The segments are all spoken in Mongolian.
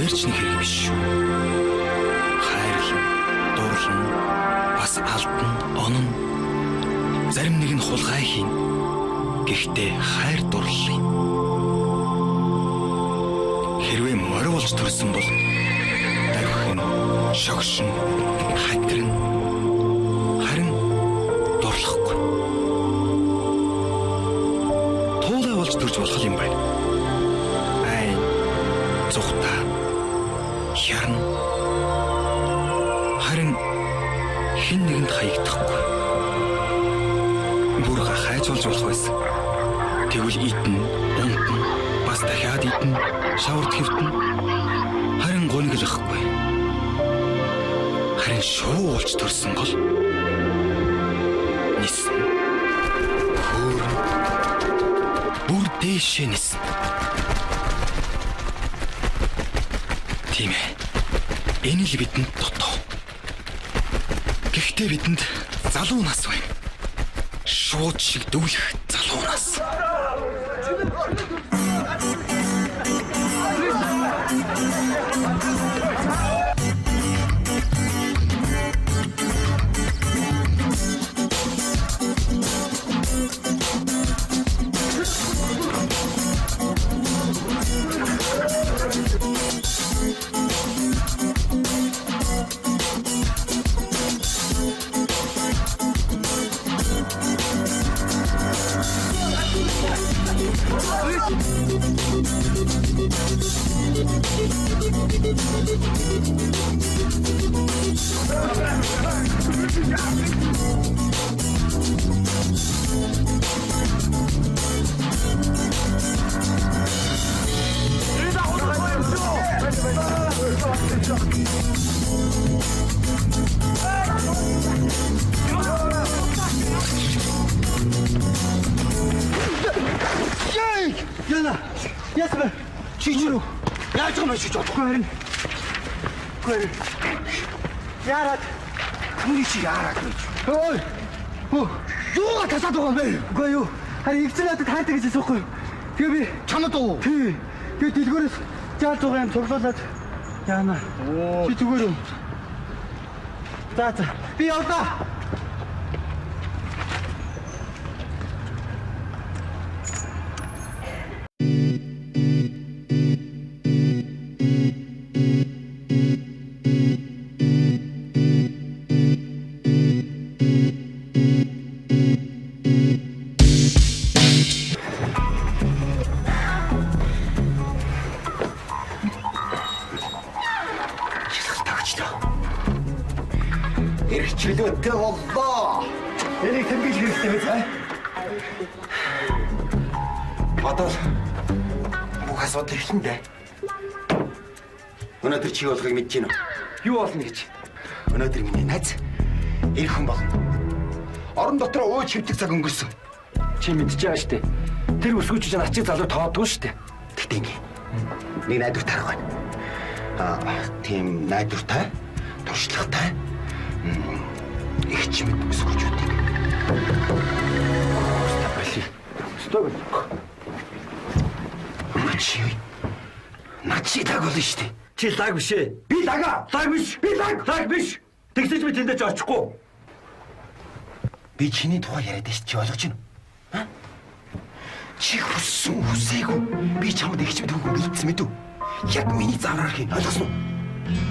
хоёрч нэг хэрэг биш шүү. Хайрлан, дурлан, бас алдан, онон. Зарим нэг нь хулгай хийн. Гэхдээ хайр дурлалын. Хэрвээ морь болж төрсөн бол давхин, шогшин, хатрин, харин дурлахгүй. Туулай болж төрж болох юм байна. Айн, зүхтаа, хярн, харин хэн нэгэнд хаягдахгүй. Бүрга хайжуулж болох байсан. Тэгвэл идэн, унтан, бас дахиад идэн, шавард хэвтэн. Харин гуниглахгүй. Харин шуу болж төрсөн гол нисэн. Хөөрн. Бүр дээшээ нисэн. Тийм ээ. Энэ л бидэнд дутуу. Гэхдээ бидэнд залуу нас байна. Шууд шиг дүүлэх залуу нас. Яна, ясна. Чичрүү. Яаж юм шиж чадахгүй харин. Гэр. Яарад. Нүри чи яарад гэж. Ой. Юу тасаад байгаа юм бэ? Үгүй юу. Харин ихцэн надад таатай гэж асуухгүй юу? Тэгээ би чамд уу? Тий. Тэгээ дэлгүүрээс жаал зугаа юм цуглуулад яана. Чи зүгээр үү? За. Би явлаа. Эрхчлөөтэй боллоо. Энийг тэмдэглэх хэрэгтэй биз ээ? Одоо бүх асуудал эхлэн дээ. Өнөөдөр чи болохыг мэдэж байна уу? Юу болно гэж? Өнөөдөр миний найз эх хүн болно. Орон дотроо ууж хөвтөг цаг өнгөрсөн. Чи мэдчихэж байгаа шүү дээ. Тэр өсгөөч ачиг залуу тоодгүй шүү дээ. Тэгтээ ингэ. Нэг найдвартай арга байна. Тийм найдвартай, туршлагатай. Их чимэд өсгөөчүүдийг. Стоп. Начи даг болно шүү дээ. Чи лаг биш ээ. Би лага. Лаг биш. Би лаг биш. Тэгсэж би тэндээ ч очихгүй. Би чиний тухай яриад байж чи ойлгож байна уу? Чи хүссэн хүсээгүй. Би чамд их чимэд хөнгөн бэлдсэн мэд үү? Яг миний завраар хин ойлгосон уу?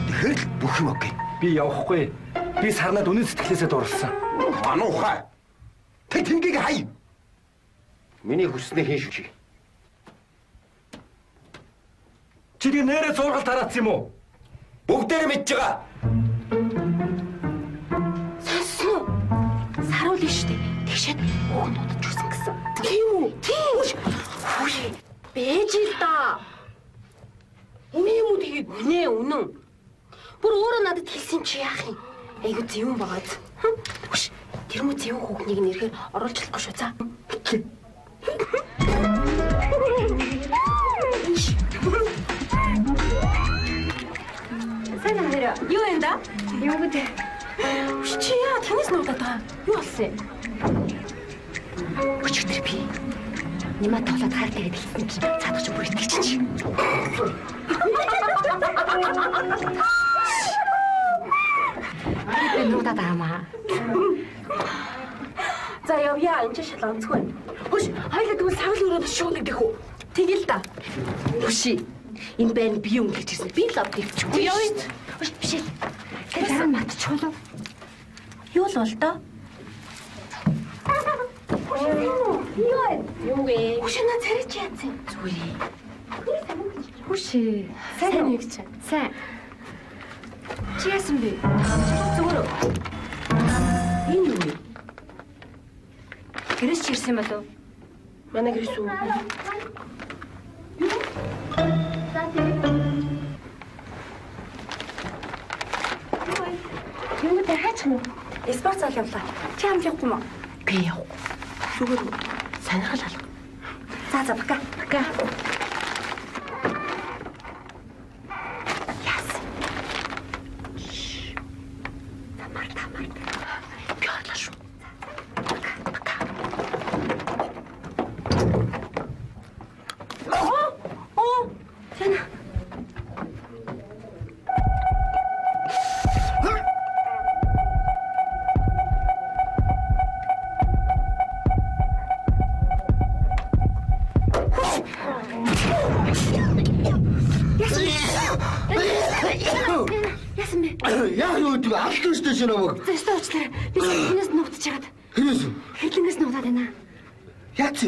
Тэгэхээр л бүх юм окей. Би явахгүй. Би сарнаад үнэн сэтгэлээсээ дурлсан. Ануухай. Тэг тэнгийг хай. Миний хүснээ хийн шүү чи. Чи тэр нэрээ зургал тараацсан юм уу? Бүгдээрээ мэдж байгаа. Сонссон. Саруул шүү дээ. Тэгшээд уг нутаж өгсөн гэсэн. Тийм үү? Тийм. Хүй. Бэж л да. Үнэн юм уу тэгээд? Үнэн. Бүр өөрөө надад хэлсэн чи яах юм? Айгу зөвөн байгаад. Түш. Тэр мө зөвөн хүүхнийг нэрхээр оруулж болохгүй шүү за. Сайн нэрэ. Юу юм да? Юу гэдэг? Чи яа тэнэс нуудаад байгаа? Юу болсон юм? Өчигдөр би Нимат тоглоод хайртай гэдэг хэлсэн чинь цаадах ч бүр итгэж чи. Би нуудаад аамаа. За явъя, энэ ч шалганцгүй. Хөш, хоёлаа тэгвэл савл өрөөд шуун гэдэг үү? Тэгэл да. Хөши. Энэ байна би юм гэж хэлсэн. Би лав дэвчихгүй. Явъя. Хөш биш ээ. Тэр дараа нь матчихвол. Юу л бол доо? Юу вэ? Хөш на царич яатсан. Зүгээр. Хөш. Сайн нэг ч. Сайн. Чи яасан бэ? Зүгээр. Энэ юу? Гэрээс чирсэн болов? Манай гэрээс үү? Юу гэдэг хаачих нь? Спорт зал явлаа. Чи хамт явахгүй мó? Би явахгүй. Зүгээр сонирхол алга. За бака. Бака. Яс. Тамар. Би орлоо шүү. Бака. Тэнэ. Яа юу гэдэг алдан штэ шинэ намайг. Зөстө уучлаарай. Би хинээс нуугдчихж чагаад. Хинээс? Хэрлэнгээс нуугаад байна. Яац?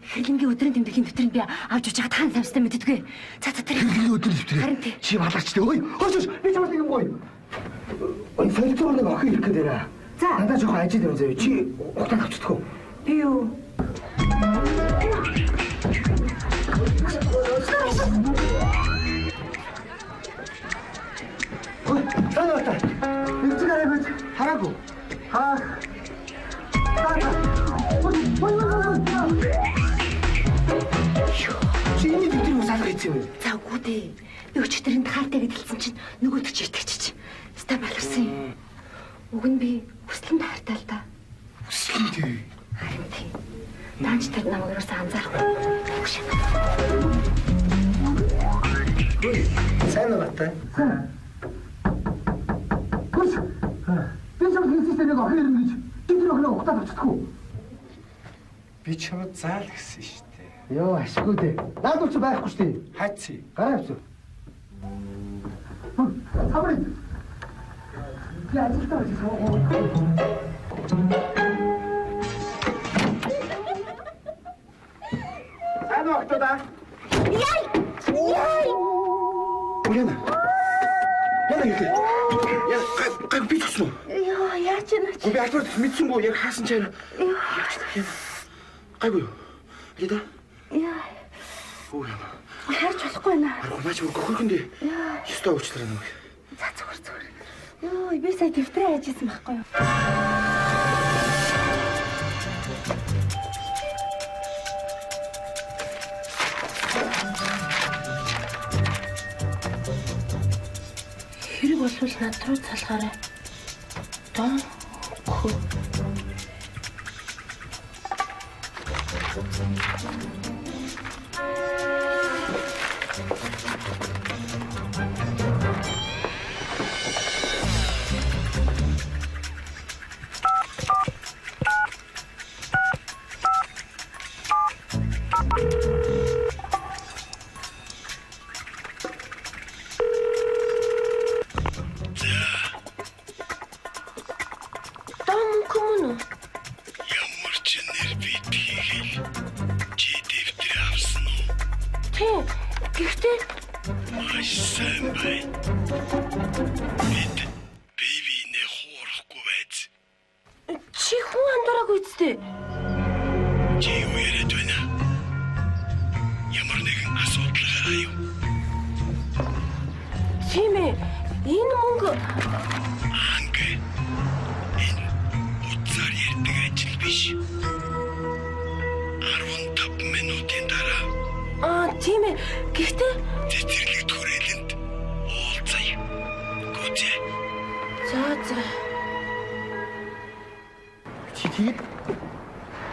Хэрлэнгийн өдрийн тэмдэглэлийн дэвтэрийг би авч явж байгаа таан самстай мэддэггүй. За тэр. Хэрлэнгийн өдрийн дэвтэр. Харин тий. Чи баларчтай. Ой, би чамд нэг юм гоё. Ой, фэлтор нэг охин ирэх гэдэг аа. За. Надад жоохон ажил юм заяа. Чи ухтаа авчихдаг уу? Би юу? Ой, санаатай. Эцэг арай гэж хараагүй. Хаах. Ой. Чи энэ дэвтэр юу салах гэсэн юм бэ? За үгүй дээ. Би өчтөрөнд хаатай гэдэлсэн чинь нөгөөдөг ч итгэж. Ста баларсан юм. Уг нь би хүслэнд хайртай л да. Хүслэнд тий. Харин тий. Данч тэр намайг юусаа анзаарахгүй. Сайн уу та? Хүс. Би чамд хэлсэн нэг охин ирнэ гэж. Тэр охиноо ухтаад авчихдаг уу? Би чамд заал гэсэн шүү дээ. Йоо, ашгүй дээ. Наад уу ч байхгүй шүү дээ. Хайцъя. Гараа авчих. Хамрын. Я ажилтаа байж сайн уу та? Яй! Яна юу? Яа, би төснө. Йоо, яач юм чи? Би альбар мэдсэнгүү яг хаасан чана. Гайгүй юу? Яда? Яа. Оо яа. Харж болохгүй наа. Наач гохорхонд ёстой уучлаарай намайг. За зүгээр. Йоо, би сая дэвтрээ хайжсэн байхгүй юу? Хэрэг болвол над руу залгаарай. Доо. Хөө.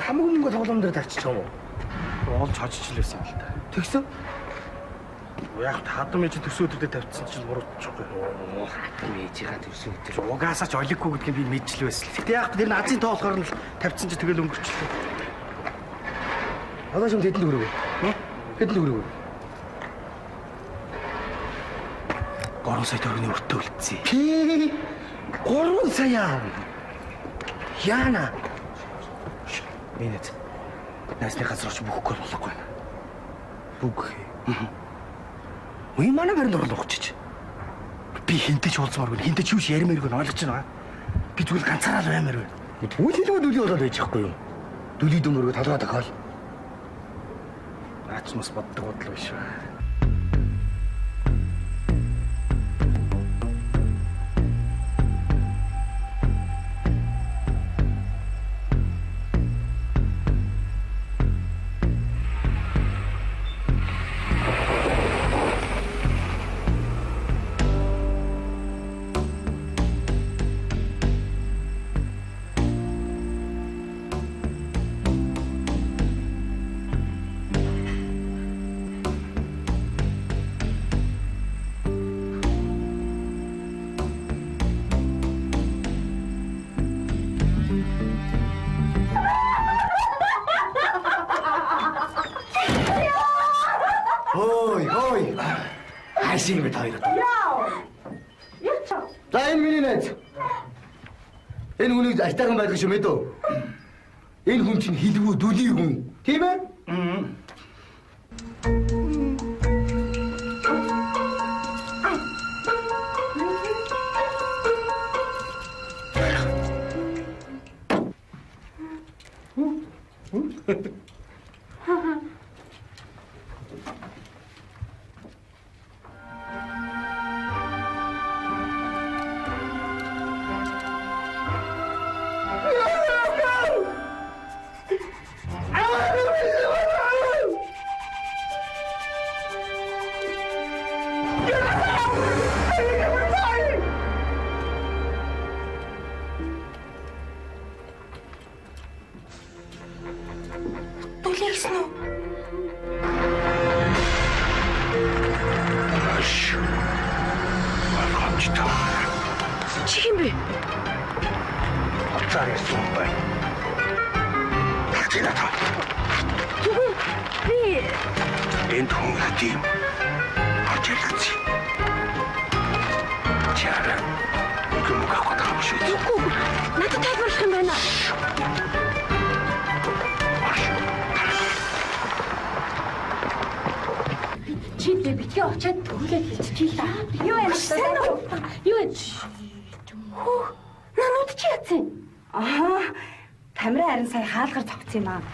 Хамаг мөнгө тоглоом дээр тавьчих юм уу? Олж хожиж лээсэн юм л та. Тэгсэн? Яг хадам ээж төрсөн өдрөдөө тавьчихсан чинь муруудчихгүй. Хадам ээжийнхаа төрсөн өдөр. Угаасаа ч олиггүй гэдгийг би мэдчихлээ байсан. Гэтэ яг тэр нь азийн тоо болохоор нь тавьчихсан чинь тэгэл өнгөрчлээ. Одоо шим тэдэнд өрөөгөө. Тэдэнд өрөөгөө. 3 сая төгрөгийн өртөө үлдсэн. 3 сая. Яна. Минет. Найсны газар очиж бүхэхгүй болохгүй. Бүгх. Уй манай баринд орлогоч. Би хинтэж уулзмааргүй. Хинтэж юуш ярмааргүй ойлгож байна. Би зүгээр ганцаараа л баймаар байна. Үгүй болоод байж байхгүй юу? Дүлий дөмөргө толгой тохиол. Наач мус боддог бодол биш ба. Хайшиг таираад. Яач. За энэ миний найз. Энэ хүнийг альтайхан байдаг шүү мэдөө. Энэ хүн чинь хилвүү дүлий хүн. Тийм ээ?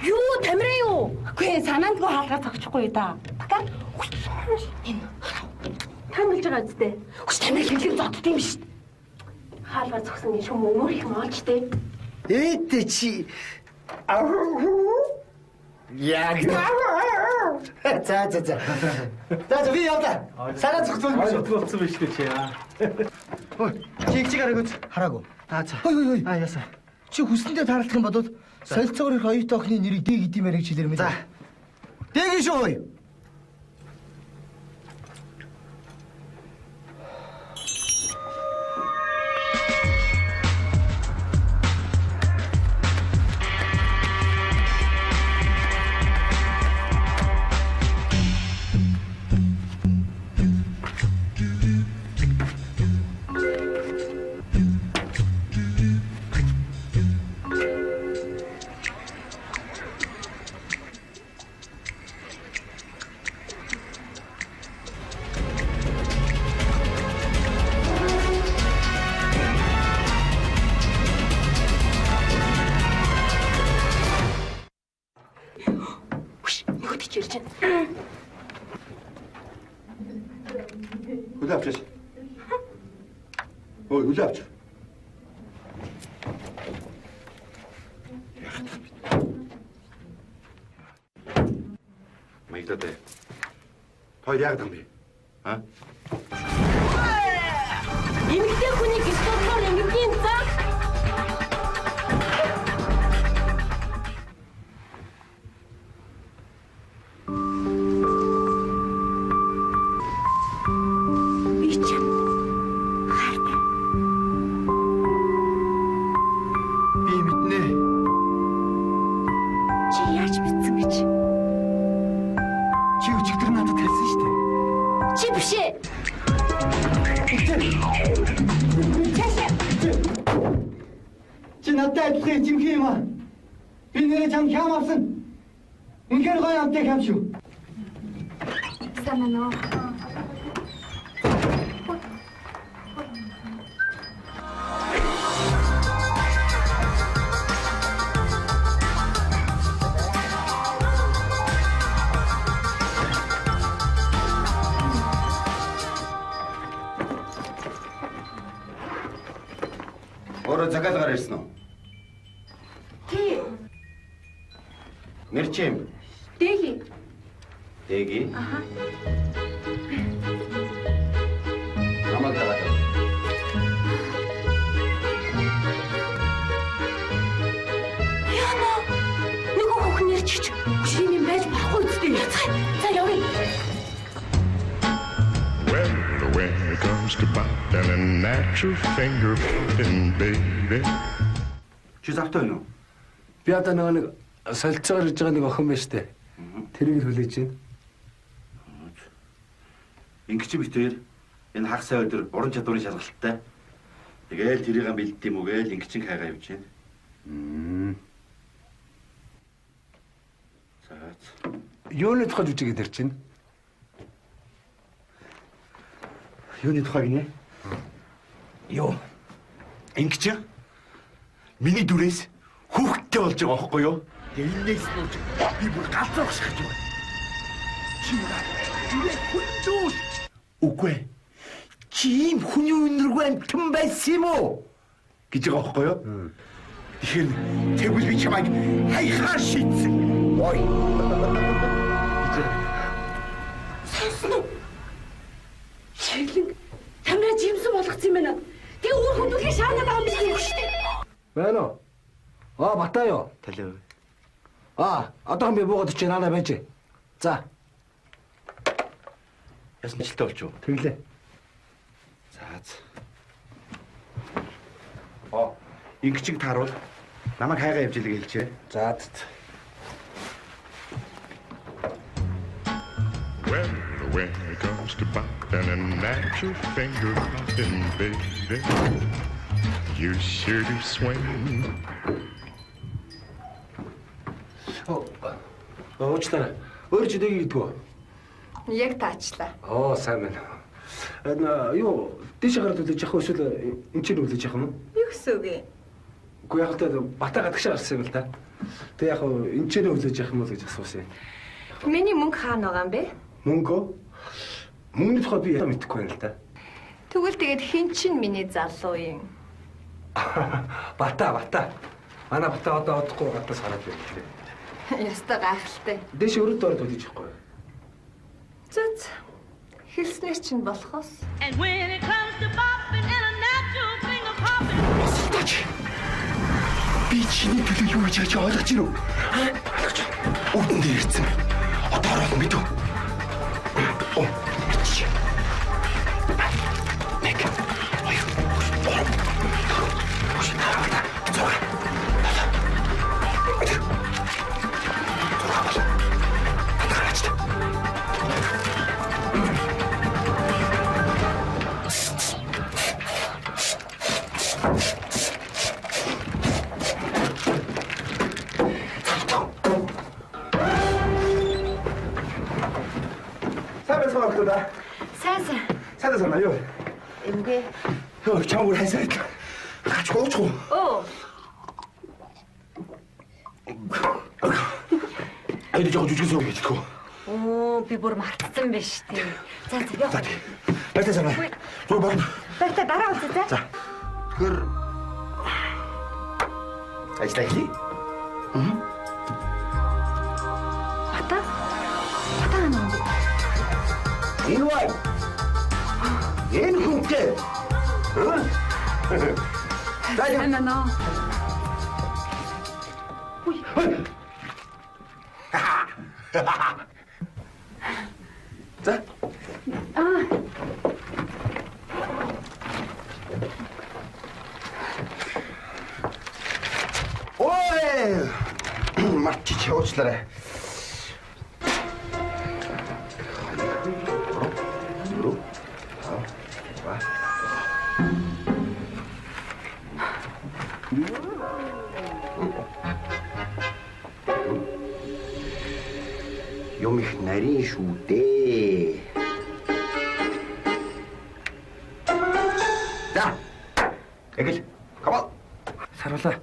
Юу тамираа юу? Үгүй санаандгүй хаалгаар зогчихгүй да. Бакар. Тамилж байгаа үстэй. Хүч тамир хэлхийг зодд юм биш. Хаалгаар зогсон юм шум өмөр их маалчтэй. Эт чи. Яг. За. За би явлаа. Санаа зогцсон биш. Зогцсон биш үү чи яа. Ой, чиг хараагүй. Хараагүй. За. Ой. Яасан. Чи хүснэндээ таарлах юм бодвол солилцоогоор их оюутан охины нэрийг дэг гэдэмээр гэж хэлэр мэд. За. Дэг шүү. Яг юм би. Эмэгтэй хүнийг стопоор эмэгтэй цаг. Тийшээ. Чи надад адилхан жимхий юм аа. Би нэрээ чам хям авсан. Үнэхээр гоё амтай хям шүү. Санаа. Өөрөө захиалгаар ирсэн үү? Тий. Нэр чи юм? Дэги. Дэги? Аха. Намайг дагаад. Яна. Нөгөө хүүхэн нэр чиж. Шиний юм байж болохгүй үстэй. За явъя. Well, when it comes to biting a natural finger popping, baby. Чи завтай байна уу? Би одоо нэг солилцоогоор ирж байгаа нэг охин байна штэ. Тэрийг хүлээж байна. Ингиж битээр энэ хагас сая өдөр уран чадварын шалгалттай. Тэгээл тэрийг бэлддэм юм уу гээл ингичин хайгаа явж байна. За. Юуны тухай жүжигэд ирж байна? Юуны тухай гинэ? Юу? Ингиж миний дүрээс хүүхдтэй болж байгаа байхгүй юу? Тэгээ энэс нууж би бүр галзуу гшиж байна. Чи надад үрээ хүндүүл. Үгүй. Чи ийм хүний үнэргүй амтан байсан юм уу? гэж байгаа байхгүй юу? Тэгэхээр тэгвэл би чамайг хайхаар шийдсэн. Ой. Сонсно. Шиглэн тамираа жимсэн болгоцсон юм байна. Тэгээ өөр хүндүүлгийн шаанаад байгаа юм биш үү шүү дээ. Байна уу? Батаа юу? Талив. Одоохон би буугаад очиж наана байж. За. Яс мэдлээ болчих уу? Тэглээ. За. Ингичиг тааруул. Намайг хайгаа явж илгээ хэлчихэ. За. Well, when it comes to biting a natural finger popping, baby, you sure do swing. Уучлаарай. Өөр ч дэгийг идэггүй. Яг таачлаа. Сайн байна. Юу, дэш гараад үлээж явах эсвэл энэ чинь үлээж явах юм уу? Юу гэсэн үг юм? Үгүй яг л батаа гадагшаа гарсан юм л да. Тэг яг энэ чинь үлээж явах юм уу гэж асуусан юм. Миний мөнгө хаана байгаа юм бэ? Мөнгө? Мөнгөний тухай би яа мэдэхгүй байна л да. Тэгвэл тэгээд хэн чинь миний залуу юм? Батаа. Манай батаа одоо одохгүй гадаас хараад байна. Яста гайхалтай. Дэш өрөөд ороод үлээж явахгүй. Зүц. Хэлснээр чинь болохоос. And when it comes to bopping and a natural finger popping. Би чиний төлөө юу гэж яаж ойлгож байна уу? Ойлгож байна. Үдэн дээр ирсэн. Одоо орох мэд үү? Нэг. Хоёр. Гурав. Сайн. Сайн юу? Эмгээ. Хөө чамгүй хайсаад. Гачгүй. Айд жоо жүжигсэн үг гэхгүй. Би бүр мартсан байж тээ. За яах вэ? Баярлалаа санаа. Зүг байна. Баяртай дараа уулзъя за. Тэгэхээр ажлаа хийе. Батаа нөө. Энэ бай. Энэ хүнтэй. Наа. За. Ой! Матч уучлаарай. Юу? шүү дээ. За. Эгэл. Камаа. Саруулаа.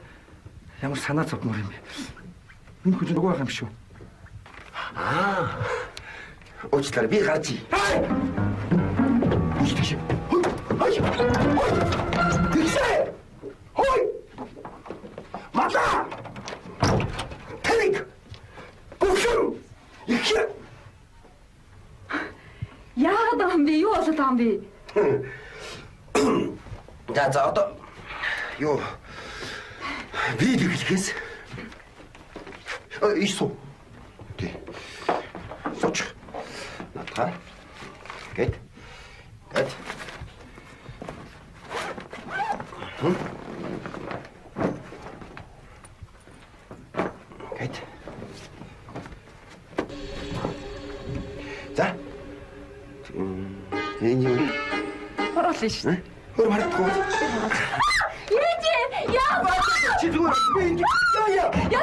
Ямар санаа зовмор юм бэ? Энэ хүн нөгөө байх юм шүү. Уучлаарай би гарч ий. Ичтэш. Хой. Тэгсэ. Хой. Мата. Тэник. Бушуу. Ихэ. Яагаад байгаа юм бэ? Юу болоод байгаа юм бэ? За одоо юу би дэлгэхээс ису тий соч натха гэт гэт за энэ юу Оруулаа шүү. өөр харахгүй чи зүгээр би ингэ яа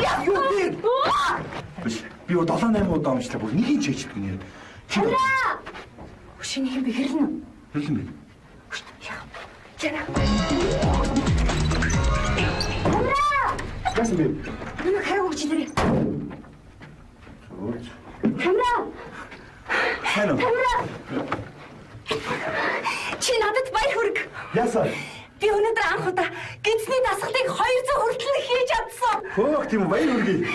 Яасан. Би 7-8 удаа уншлаа бүр нэг юм чийчдэг нэр. Чи Хөшийн юм би хэрнэ. хэлэн бэ? Яасан бэ? Нэг хараа өгч дээрээ. Камера. Хань уу? Чи надад баяр хүрг. Яасан? Би өнөөдөр анх удаа гидсний дасгалыг 200 хүртэл хийж чадсан. Хөөх тийм баяр хүргэе.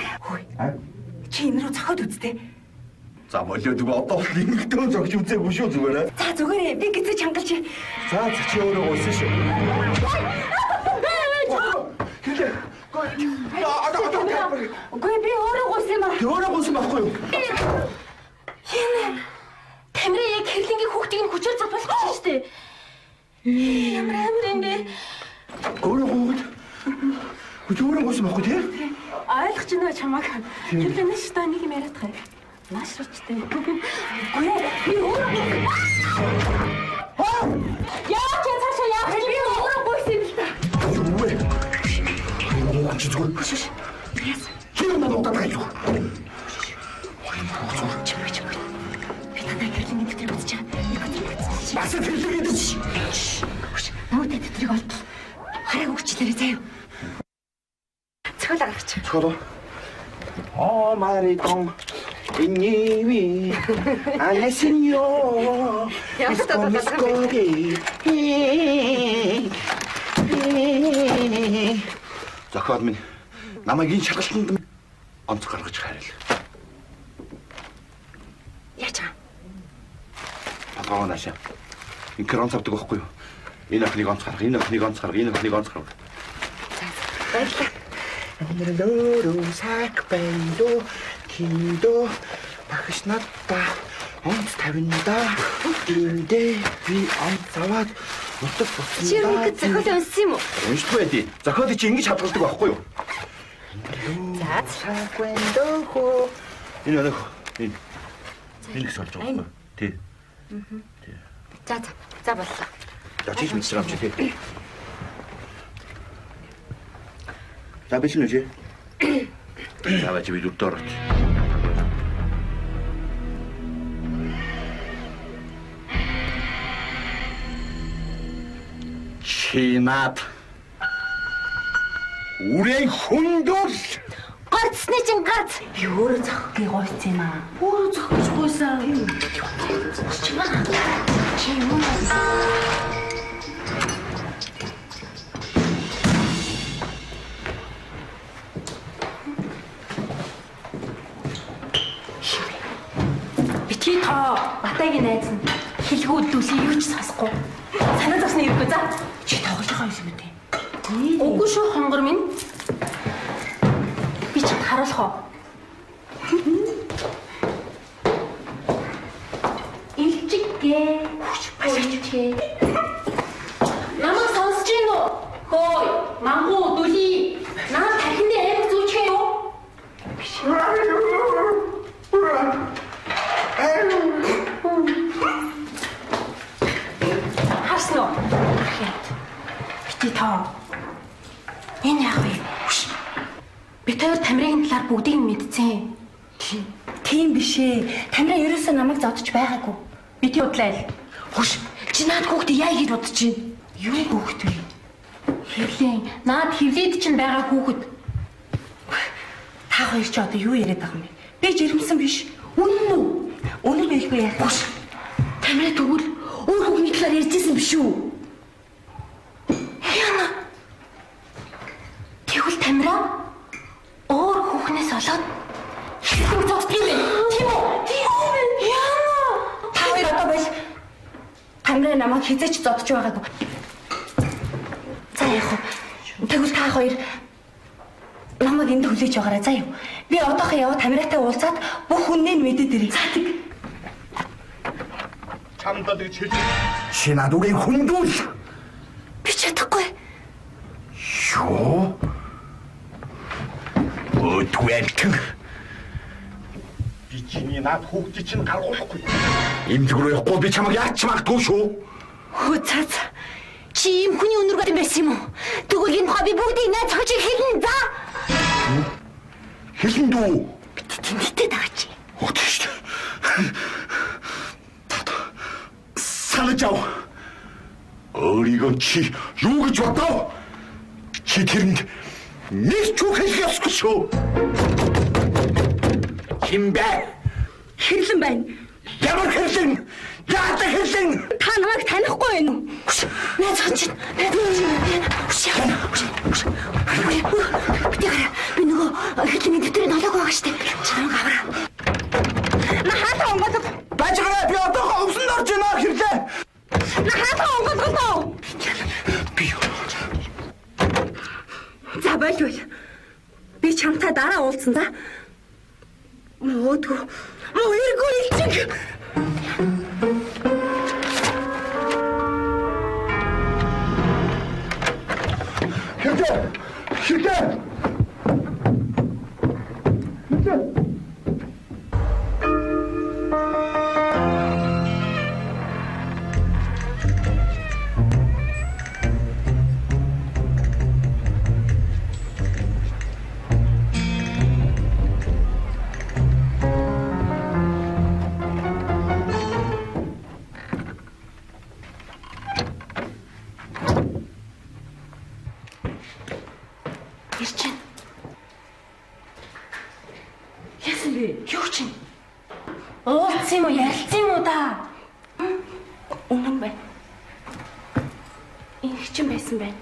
Чи энэ рүү цохоод үзтээ. За болоод үгүй одоо бол ингэдөө зогж үзээгүй шүү зүгээр аа. За зүгээрээ би гидсээ чангалж. За чи өөрөө гуйсан шүү. Үгүй би өөрөө гуйсан юм аа. Өөрөө гуйсан байхгүй юу? Камера яг хэрлэнгийн хүүхдийг нь хүчээр залбуулах гэж шүү дээ. Ямар амар юм бэ? Өөрөө гуйд. Өөрөө гуйсан байхгүй тий? Ойлгож байна чамааг. Хэрлэнэ шүү дээ нэг юм яриад тахаа. Маш ручтэй. Үгүй би өөрөө яа чи цаашаа яа би өөрөө гуйсан юм л та. Юу вэ? Юу ч зүгээр. Яс. Чи юу надад удаа юу? Би танай хэрлэнгийн дэвтрийг үзэж байгаа. Бас хэллэг идэж. Нүүтэ дэвтрийг олд. Хараа өгчлээрээ заяа. Цохол гаргач. Чолоо. маритон иневи алесиньо искомискоги Захад минь намайг энэ шалгалтанд онц гаргаж хайрал. Яаж аа? Патагон ашаа. Энэ крон цавдаг байхгүй юу? Энэ охиныг онц гарга, энэ охиныг онц гарга, энэ охиныг онц гарга. Баярлалаа. Нэрэлөөрөө сакбэндо киндо багш надта онц тавинда индэ би онц аваад нутаг буцсан. Чи үнэхээр зохиол унсан юм уу? Уншдаг байдیں۔ Зохиолыг чи ингэж хадгалдаг байхгүй юу? За. Сакбэндо хоо. Энэ өнөх. Энэ гэж болж байгаа юм. Тий. За боллоо. За чиж мэдсэн юм чи тий. За биш нүжи. Давай чи видео орч. Чинат. Үрэн хүндүр. Гарцны чин гарц. Би өөрөө зохиолыг гойсон юм аа. Өөрөө зохиож гойсон. Чи юу? Битгий тоо Батайгийн найз нь хэлгүүдүүлээ юу ч сонсохгүй. Санаа зовсны ирэхгүй за. Чи тоглож байгаа юм үү те? Үгүй шүү хонгор минь. Би ч харуулах уу? Илчиггээ. Баярлалаа. Намайг сонсож гин үү? Хөөе, мангуу дүли. Наад тархинд амар зүучих юм уу? Харсан уу? Бити тоо. Энэ яах вэ? Бид хоёр Тамирын талаар бүгдийг мэдсэн. Тийм биш ээ. Тамира ерөөсөө намайг зодож байгаагүй. Би удлаа. Хүш. Чи наад хүүхдээ яа гэж бодож байна? Юу хүүхд вэ? Хэвлэн. Наад хэвлээд чинь байгаа хүүхэд. Та хоёр ч одоо юу яриад байгаа юм бэ? Би жирэмсэн биш. Үнэн үү? Үнэн байхгүй яах вэ? Тамира тэгвэл өөр хүүхний талаар ярьжсэн биш үү? Яна. Тэгвэл Тамира өөр хүүхнээс олоод хэлсэн зогсдгийг вэ? Тийм үү? Тийм үү? Яна. Та хоёр одоо бол Тамира намайг хизээч зодож байгаагүй. За яах вэ? Тэгвэл та хоёр намайг энд хүлээж байгаарай. За юу. Би одоохоо яваа Тамиратай уулзаад бүх хүнээ мэдээд ирье. За тэг. Чамдад гэж хэлж. Чи надад хүндүүл. Би чадахгүй. Юу? Өдвэлтэн. Би чиний наад хүүхдийг чинь гаргуулахгүй. Имзгрөө явахгүй би чамайг яач магадгүй шүү. Хөө цаац. Чи юм хүний өнөргөл байсан юм уу? Тэгвэл энэ хобби бүгдийг наад цогч хэлнэ за. Хэлэн дүү. Тэнцтэй даач. Өтөш. Санаж ав. Өөрийгөө чи юу гэж бодов? Чи тэрэнд нэг ч үг хэлэх ёсгүй шүү. Хин бэ? Хэрлэн байна. Ямар хэрлэн? Яадаг хэрлэн? Та намайг танихгүй байна уу? Наад цогч. Би нөгөө хэрлэн дэвтрийн нолоог байгаа штэ. Чамайг аваа. На хатаа онгоцог. Бажгараа би одоо хөвсөнд орж байна хэрлээ. На хатаа онгоцог. Би За болвол. Би чамтай дараа уулзсан за. Мөөдгөө. Мөргөө илчиг. Хэрлээ. Хэрлээ. Ирчин. Яасан бэ? Юу чинь? Уулзсан юм уу? Ярилцсан юм уу да? Үнэн байна. Инхчин байсан байна.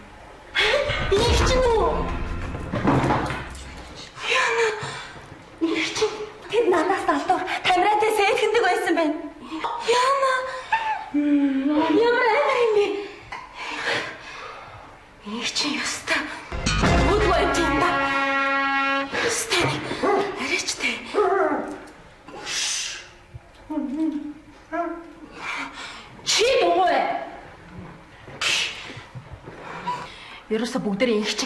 Инхчин үү? Яна. Инхчин. Тэд надаас талдуур Тамиратай сэтгэндэг байсан байна. Яна. Ямар амар юм бэ? Инхчин ёстой. Аричтэй. Чи дуугүй. Ерөөсө бүгдээ инхч.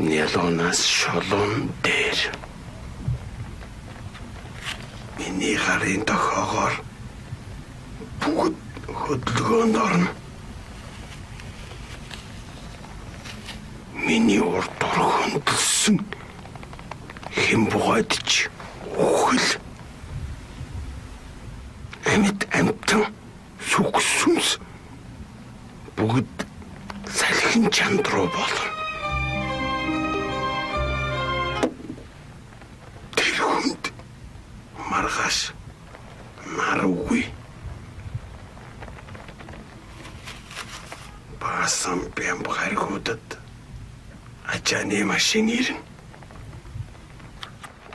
Нялонаас шолон дээр миний гарын тохоогоор бүгд хөдөлгөөнд орно. Миний урд хөндлсөн хэн бугайдч үхэл амьд амтан сүгсүнс бүгд салхин чанд руу болно. Маргаш наругүй басан бям харигуудад ачааны машин ирнэ.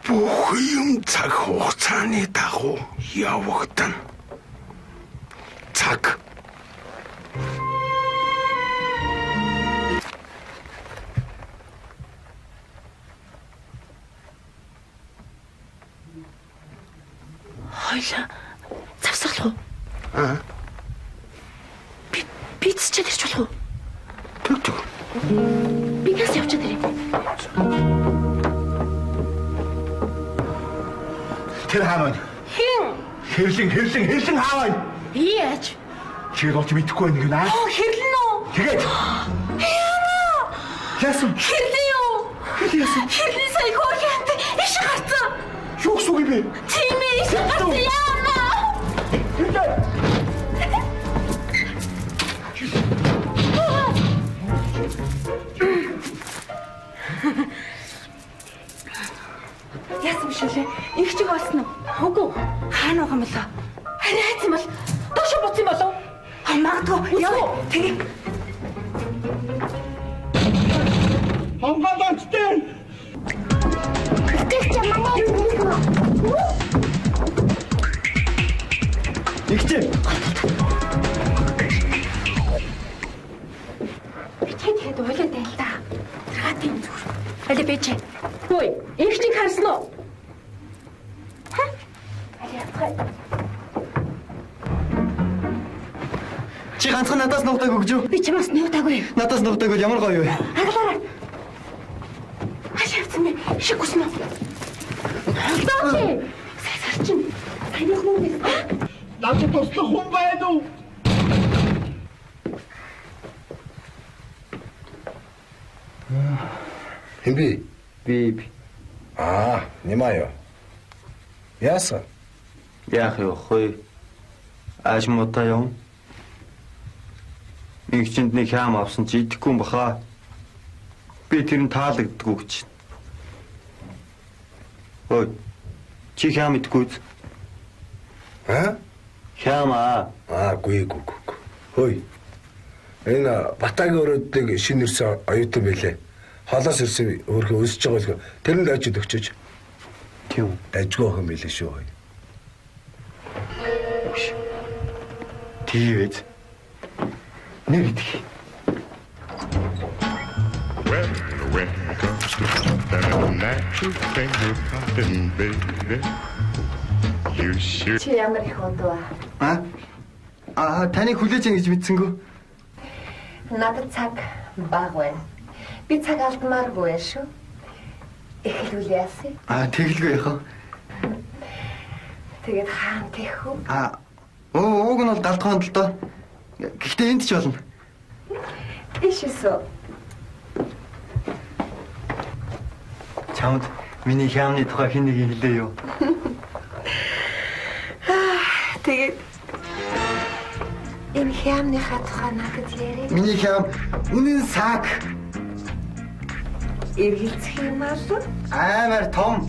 Бүх юм цаг хугацааны дагуу явагдана. Цаг. Хойлоо Би газ явчихад ирээ. Тэр хаана вэ? Хэн? Хэрлэн хаана вэ? Би яаж? Чи болж мэдэхгүй байх нэ. Хэрлэн үү? Тэгээд. Яасан? Хэрлэн юу? Хэрлэн сая хөөрхөнд иш гарцсан. Юу гэсэн үг бэ? Тийм ээ, иш гарцсан яана. Яасан биш үлээ? Их чиг болсон уу? Үгүй. Хаана байгаа юм болоо? Харин хайцсан бол доош буцсан болов? Магадгүй. Яа. Тэгээ. Хамгаалалттай. Тэг чи манай Ихтэй. тэгээд уйлаа дайл та. Тэрхаа тийм зүгээр. Аль бэж. Хөөе, их чиг харсан уу? Ха? Аль яцгаа. Чи ганцхан надаас нугтаг өгч юу? Би чамаас нугтаагүй. Надаас нугтаг бол ямар гоё вэ? Аглаарай. Ашигцсан бэ? Шиг хүснэ. Хөлдөөч. Сайсарчин. Таны хүн бэ? Надад туслах хүн байна уу? Хэмби? Би. Немаю. Яасан? Яах вэ? Хой. Ажмуудаа юм. Игчэнд нэг хаам авсан чи идэхгүй юм баха. Би тэр нь таалагддаггүй гэж. Ой. Чи хаам идэхгүй. Хаамаа. Гүй. Хөөе. Энэ Батагийн өрөөддөг шинэ ирсэн оюутан байлээ. Холоос ирсэн өөрхөн өсөж байгаа л тэр нь ажид өгчөөж. Тийм. Ажгүй охин байлээ шүү. Тийвэд. Нэр идэх. Well, when it comes to something a natural finger popping, baby, you should. Чи ямар их ондоо? Таныг хүлээж ийн гэж мэдсэнгүү. Надад цаг баг байна. Би цаг алдмааргүй шүү. Эхлүүл яасан? Тэгэлгүй яхаа. Тэгээд хаан тийх үү? Уг нь бол 70 хонд л доо. Гэхдээ энд ч болно. Ишээсөө. Чамд миний хаамны тухай хэн нэг хэлээ юу? Тэгээд энэ хаамны тухай надад ярив. Миний хаам үнэн саг. Эргэлзэх юм аа. Амар том.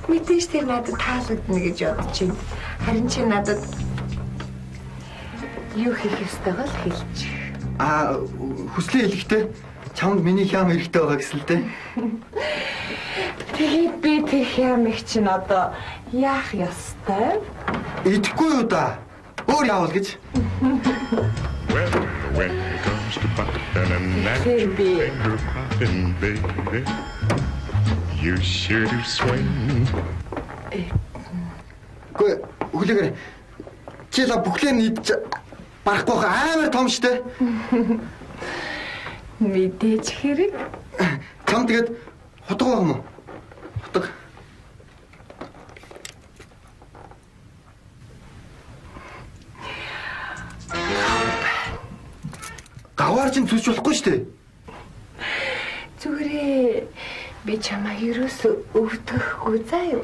Мэдээж тэр надад таалагдана гэж бодож байна. Харин чи надад юу хийх ёстойгоо л хэлчих. Хүслээ хэлэхдээ чамд миний хаам хэрэгтэй байгаа гэсэн л дээ. Тэгээд би тэр хаамыг чинь одоо яах ёстой? Идэхгүй юу да? Өөр яавал гэж. Well, when it comes to popping a natural finger popping, baby, you sure do swing. Гүй хүлээгээр чи л бүхлээ нийт барахгүй амар том штэ. Мэдээж хэрэг. Чам тэгээд хутга байгаа юм уу? Хутга. Гаваар чинь зүсч болохгүй штэ. Зүгээрээ би чамаа ерөөсөө өвдөхгүй заа юу?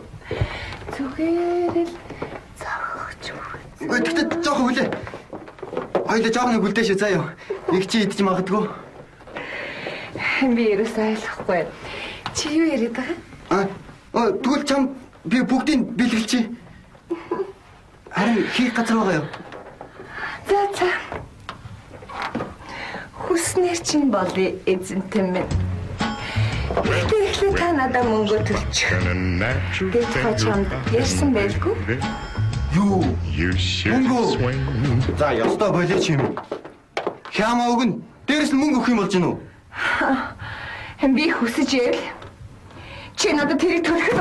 Зүгээр л зогч үү. Гэхдээ жоохон хүлээ. Хоёлаа жоохон хүлдээшээ заа юу. Их чи идэж магадгүй. Би ерөөсөө ойлгохгүй. Чи юу яриад байгаа? Тэгвэл чам би бүгдийг бэлгэлчихье. Харин хийх газар байгаа юу? За. Хүснэр чинь болъё эзэнтэй минь. Эхлээд та надад мөнгө төлчих. Тэгээд та чамд ярьсан байлгүй? Юу? You sure do swing. За ёстой болооч юм. Хямаа өгнө. Дээрээс нь мөнгө өгөх юм болж гинэ үү? Би хүсэж ял. Чи надад тэрийг төлөх үү?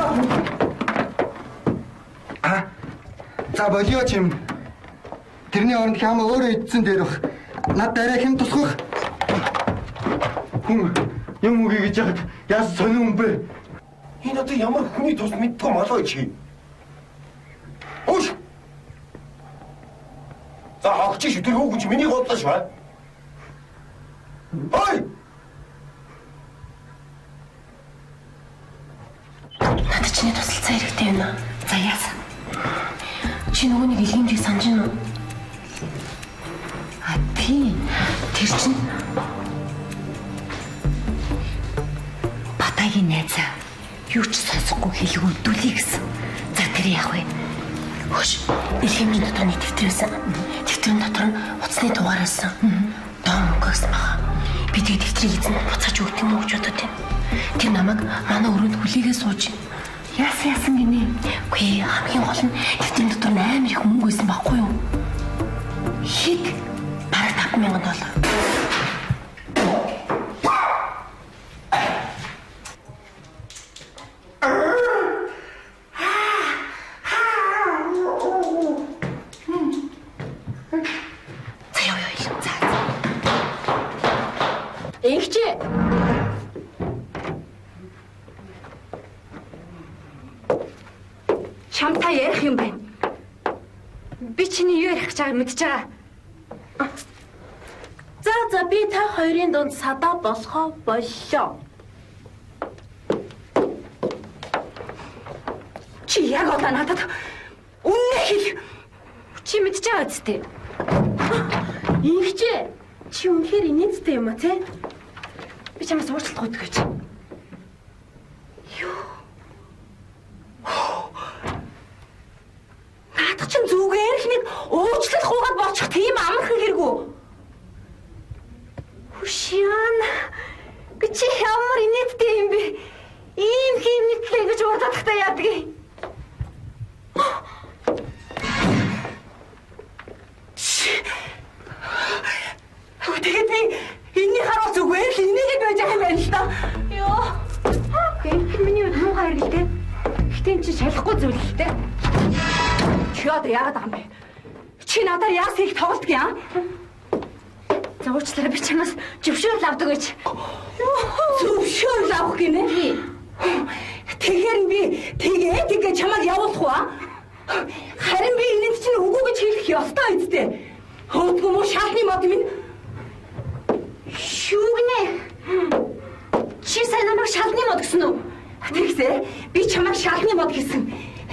За болио ч юм. Тэрний оронд хямаа өөрөө идсэн дээр бах. Над дараа хэн тусах? Хүн юм үгүй гэж яхад яас сонин юм бэ? Энэ одоо ямар хүний тус мэддэг малаа чи. Ууш. За хогч шүү тэр хүүхэн чи миний годлоош ба. Ой! Надад чиний тусалцаа хэрэгтэй байна. За яасан? Чи нөгөө нэг илгэмжийг санаж байна уу? А тий. Тэр чинь Батайгийн найзаа юу ч сонсохгүй хэлгүй дүлий гэсэн. За тэр яах вэ? Хөш, илгэмжийн дотор нэг дэвтэр байсан. Дэвтрийн дотор нь утасны дугаар байсан. Дом өгсөн баха. Би тэг дэвтрийг эзэн буцааж өгөх юм уу гэж бодод байна. Тэр намайг манай өрөөнд хүлээгээ сууж яасан гинэ. Үгүй хамгийн гол нь дэвтрийн дотор амар их мөнгө байсан байхгүй юу? Хит бараг $5,000. Чамтай ярих юм байна. Би чиний юу ярих гэж байгааг мэдж байгаа. За би та хоёрын дунд садаа болохоо боллоо. Чи яг одоо надад үнэ хэл. Чи мэдж байгаа үстэй. Ингэчээ. Чи үнэхээр инээдтэй юм а те? Би чамаас уучлалт гуйдаг гэж. Юу? Наадах чинь зүгээр их нэг уучлалт гуйгаад болчих тийм амархан хэрэггүй. Хүшяан. Би чи ямар инээдтэй юм бэ? Ийм хэмнэтлээ гэж урдадахтаа яадгийг. Тэгээд би энэний харуул зүгээр л инээгээд байж байгаа юм байна л да. Йоо. Гэнх миний үед муу хайргалтай. Гэтэн чи шалахгүй зүйл л дээ. Чи одоо яагаад байгаа юм бэ? Чи надаар яас их тоглолтгүй аа? За уучлаарай би чамаас зөвшөөрөл авдаг гэж. Зөвшөөрөл авах гинэ. Тэгэхээр би тэгээ чамайг явуулах уу аа? Харин би энэнд чинь үгүй гэж хэлэх ёстой үстэй. Хөөдгөө муу шалны мод минь. Шүүгнэ. Чи сайн намайг шалны мод гэсэн үү? Тэгсээ би чамайг шалны мод гэсэн.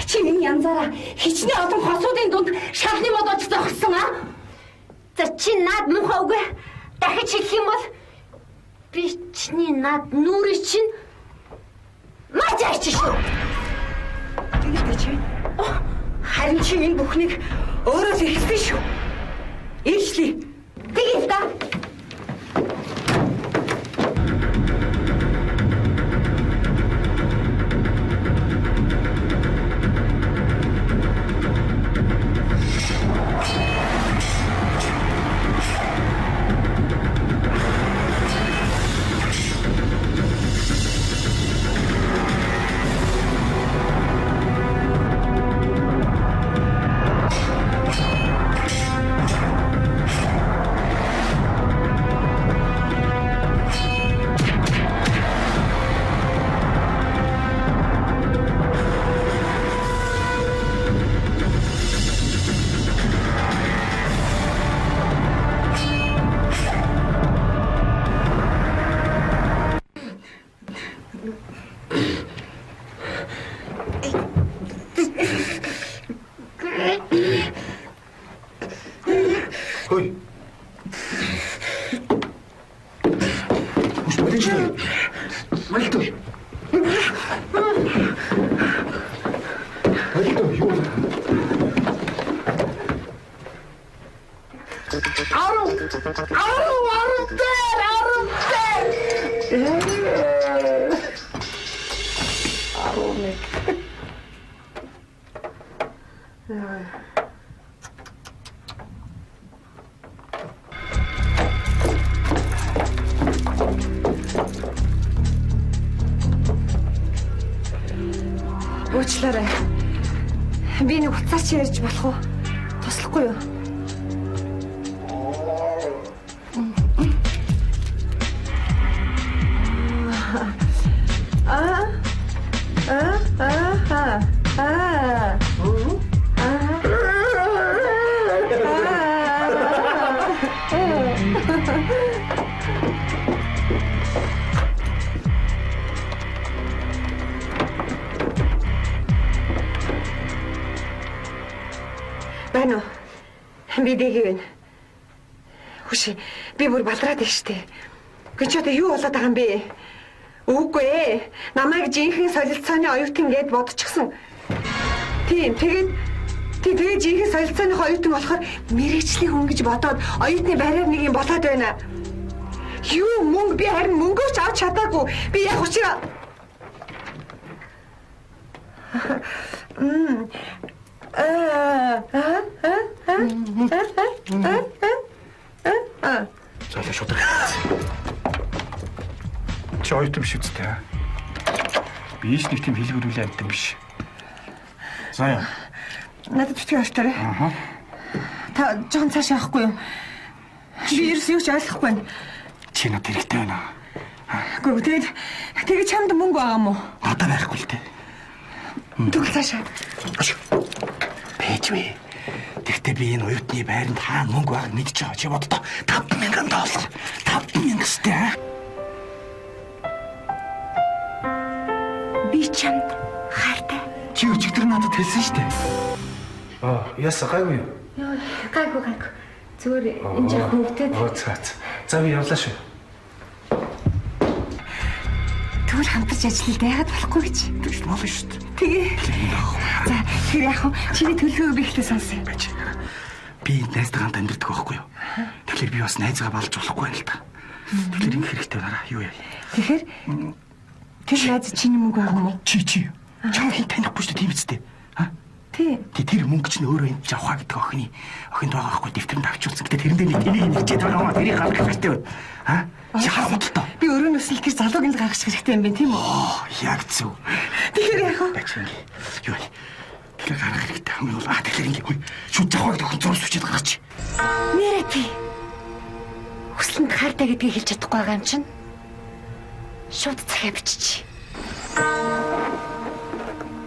Чи миний янзаараа хичнээн олон хосуудын дунд шалны мод очиж зогссон аа? За чи над муухай үгүй. Дахиж хэлэх юм бол би чиний над нүрийг чинь мажаач шүү. Тэгэж чи. Харин чи энэ бүхнийг өөрөө л ихсэн шүү. Ээжлээ. Тэгэл та. Уучлаарай. Би нэг уцаар чи ярьж болох уу? Туслахгүй юу? Байна уу? Би дэгээ байна. Хүшээ, би бүр балраад байна штэ. Гэвч одоо юу болоод байгаа юм бэ? Үгүй ээ. Намайг жинхэнэ солилцооны оюутан гэд бодчихсон. Тийм, тэгээд жинхэнэ солилцооны оюутан болохоор мэрэгчлийн хүн гэж бодоод оюутны бариар нэг юм болоод байна. Юу мөнгө би харин мөнгөөч авч чадаагүй. Би яг учраас Зоолоо шууд. Чи оюутан биш үстэй. Би ч нэг тийм хэлгэрүүлээ амтан биш. Заяа. надад битгий алтаарай. Та жоон цааш явахгүй юу? Би ерөөс юу ч ойлгохгүй байна. Чи надад хэрэгтэй байна. Гэхдээ тэгээд чамд мөнгө байгаа юм уу? Надад байхгүй л дээ. Тэгвэл цаашаа. Бэжвэ. Тэгтээ би энэ оюутны байранд хаана мөнгө байгааг мэдчихэж байгаа. Чи боддоо $5,000. $5,000 Би чамд хайртай. Чи өчигдөр надад хэлсэн шүү дээ. Яса гайгүй юу? Йоо, гайгүй. Зүгээр энэ жаа хөвгдөд. За би явлаа шүү. Тэгвэл хамтарч ажиллая яагаад болохгүй гэж. Тэгж болно шүү дээ. Тэгээ. За, тэр яг хөө чиний төлөвөө би ихтэй сонсъё. Би найзтайгаа амьдрэх байхгүй юу? Тэгэхээр би бас найзгаа балж болохгүй байна л да. Тэгэхээр ингэ хэрэгтэй байна. Юу яа. Тэгэхээр тэр найз чиний мөнгө байгаа юм уу? Чи чам танихгүй шүү дээ тийм үстэй. Тий. Тэр мөнгө чинь өөрөө энэ авах гэдэг охинд байгаа байхгүй дэвтэрэнд авчулсан. Гэтэ тэрэндээ нэг тэнийг нэгчээд байгаа маа тэрийг гаргах хэрэгтэй байна. Чи харах бодлоо. Би өөрөө нүсэл тэр залууг л гаргах хэрэгтэй юм байна тийм үү? Яг зөв. Тэгэхээр яг хөө. Юу вэ? Тэр гаргах хэрэгтэй юм бол тэгэхээр ингэ шүд завхаг тохин зурс хүчээд гаргач. Нэрээ тий. Хүслэнд хайртай гэдгийг хэлж чадахгүй байгаа юм чинь. Шууд захиа бичиж.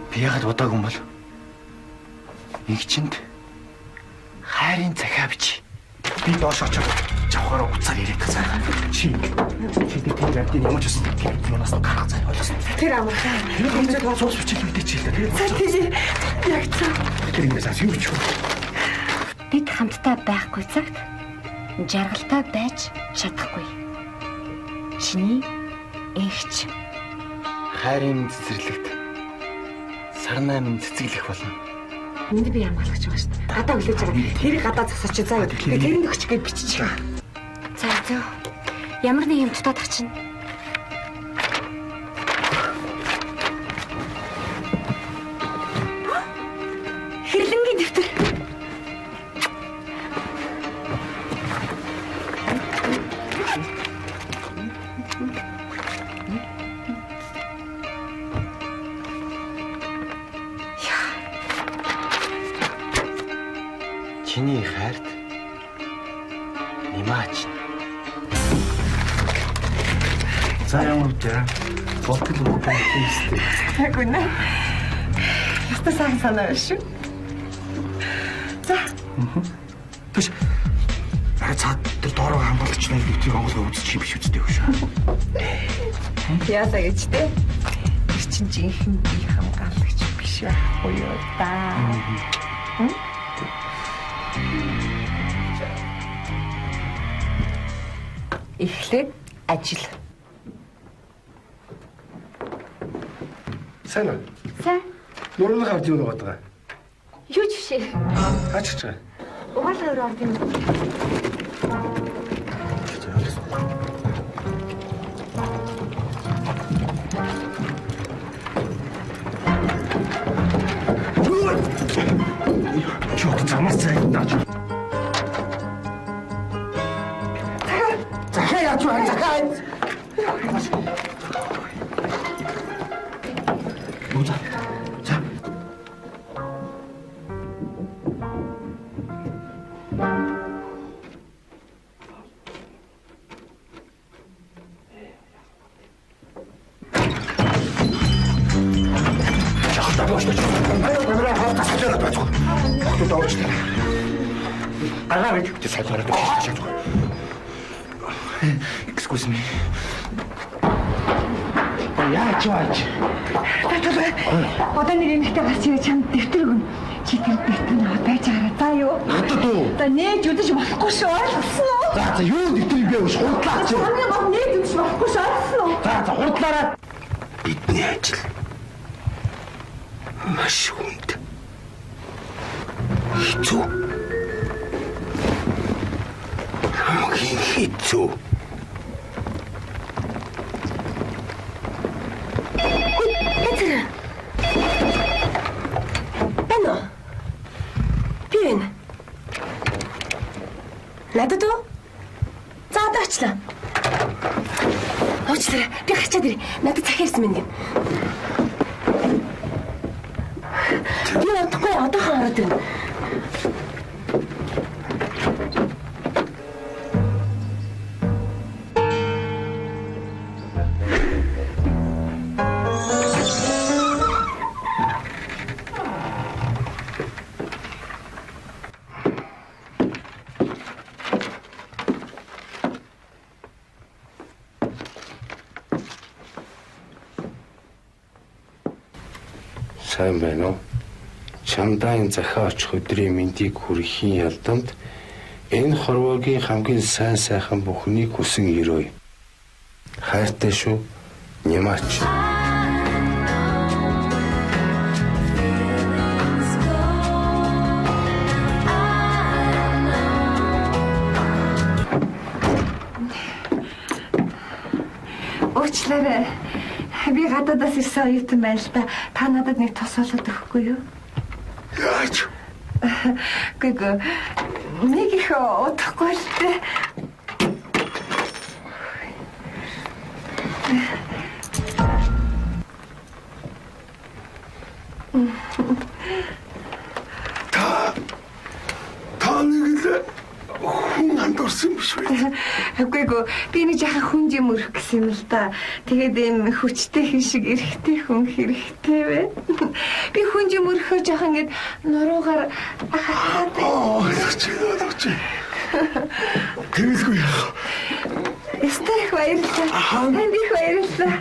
Би яагаад удаагүй юм бол? Игчэнд хайрын захиа бич. Би доош очоод завхаараа уцаар ирээд байгаа. Чи тэр амтны ямар ч байсан тэр юунаас гарах зай ойлгосон. Тэр амархан. Хэмжээ тоо цуус бичиж үлдээч л да. Тийм. Яг цаа. Тэр ингэсээс юу ч юу. Бид хамтдаа байхгүй цагт жаргалтай байж чадахгүй. Чиний эгч. Хайрын цэцэрлэгт сарнаа минь цэцэглэх болно. Энд би ямгалагч байгаа шүү дээ. Гадаа хүлээж байгаа. Тэрийг гадаа засаач заа. Тэр нь өгч гэж бичиж. За. Ямар нэг юм дутаад ах чинь. Хэрлэнгийн дэвтэр. Чиний хайрт Нимаач. За ямар вэ? Болтол үг хэлсэн. Яг үнэ. Яста сайн санаа шүү. За. Биш. Цаад тэр доороо хамгаалагч нар дэвтрийг онгоцгоо үзчих юм биш үстэй шүү. Яасаа гэж те. Тэр чинь жинхэнэ би хамгаалагч биш байхгүй юу да. Эхлээд ажил. Сайн уу? Сайн. Нурууны хавд юу нэг байгаа? Юу ч бишээ. Хаач чаа. Угаалаа өөр орд юм. Чот замаас цайг наач. Захаа яач вэ? Захаа. За. Камера хавтаа салаад байж. Хот давж таа. Алаа бид салаад байж. Excuse me. Яаж. Одоо нэг эмэгтэй гарч ирээ чамд дэвтэр өгнө. Чи тэр дэвтэр наваад байж байгаа даа юу? Надад уу? За нээж үдэж болохгүй шүү. Ойлгосон уу? За юу дэвтэр бэ? Хурдлаач. Хамгийн гол нээж үдэж болохгүй шүү. Ойлгосон уу? За хурдлаарай. Бидний ажил маш хүнд. Хэцүү. Хамгийн хэцүү. Надад уу? За одоо очлоо. Уучлаарай. Би гарчаад ирээ. Надад захиарсан мэн гин. Би удахгүй одоохон ороод ирнэ. Сайн байна уу? Чамдаан захиа очих өдрийн мэндийг хүргэхийн ялдамт энэ хорвоогийн хамгийн сайн сайхан бүхнийг хүсэн ирөөе. Хайртай шүү. Нямаач. Уучлаарай. Би гадаадаас ирсэн оюутан байна л да. Та надад нэг тус олоод өгөхгүй юу? Яаж? Гэг нэг их удахгүй л дээ. Та нэг л хүн андуурсан биш үү? Үгүй би нэг жаахан хүн юм өрөх гэсэн юм л да. Тэгээд ийм хүчтэй хин шиг эрэгтэй хүн хэрэгтэй вэ? Би хүн юм өрөхөө жаахан ингэж нуруугаар Олж. Тэмэлгүй яах. Эстэх баярлалаа. Танд их баярлалаа.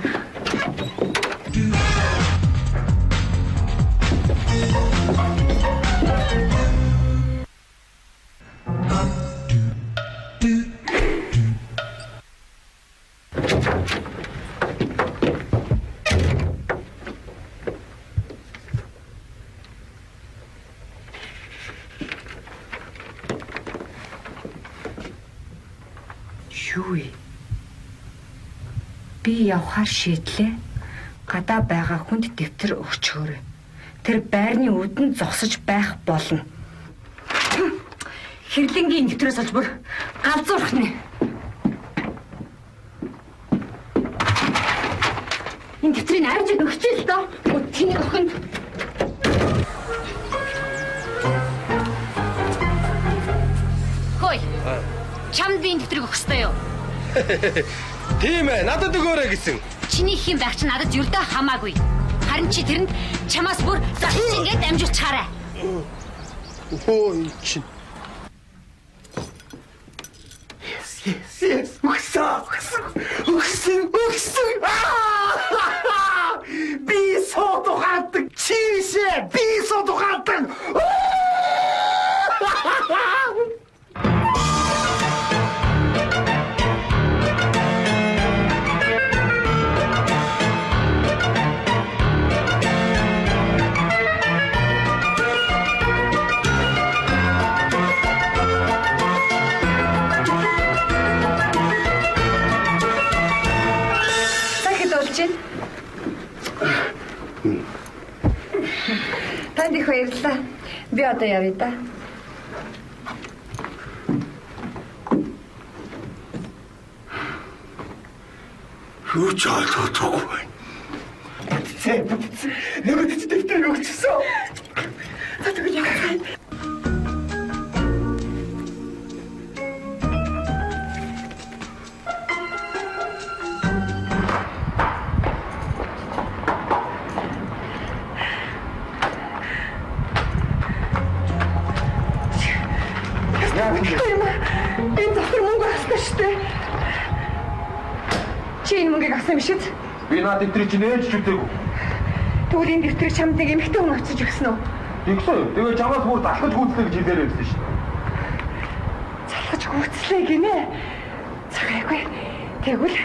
Юу вэ? Би явхаар шийдлээ. Гадаа байгаа хүнд дэвтэр өгчөөрэй. Тэр байрны үдэн зогсож байх болно. Хэрлэнгийн дэвтрээс олж бүр галзуурах нэ. Энэ дэвтрийг арьж өгчээ л доо. Тэнийг охинд. Хөөе. Чамд би энэ дэвтрийг өгөх ёстой юу? Тийм ээ, надад өгөөрэй гэсэн. Чиний их юм байх чи надад юрдаа хамаагүй. Харин чи тэрэнд чамаас бүр залж ингээд амжуулчаарай. Ой чин. Yes. Өгсөн. Би содогатдаг чишээ. Би содогатдаг. Танд их баярлалаа. Би одоо явъя да. Юу ч ойлгохгүй байна. Нөгөө дэвтэр өгчихсөн. Тэгвэл яах вэ? шүү дээ. Чи энэ мөнгийг авсан биш үү? Би наад дэвтрийг чинь ээж ч үдээгүй. Тэгвэл энэ дэвтрийг чамд нэг эмэгтэй хүн авчиж өгсөн үү? Тэгсэн үү? Тэгээ чамаас бүр залхаж гүйцлээ гэж хэлээр байсан шүү. Залхаж гүйцлээ гинэ. Цагаагүй. Тэгвэл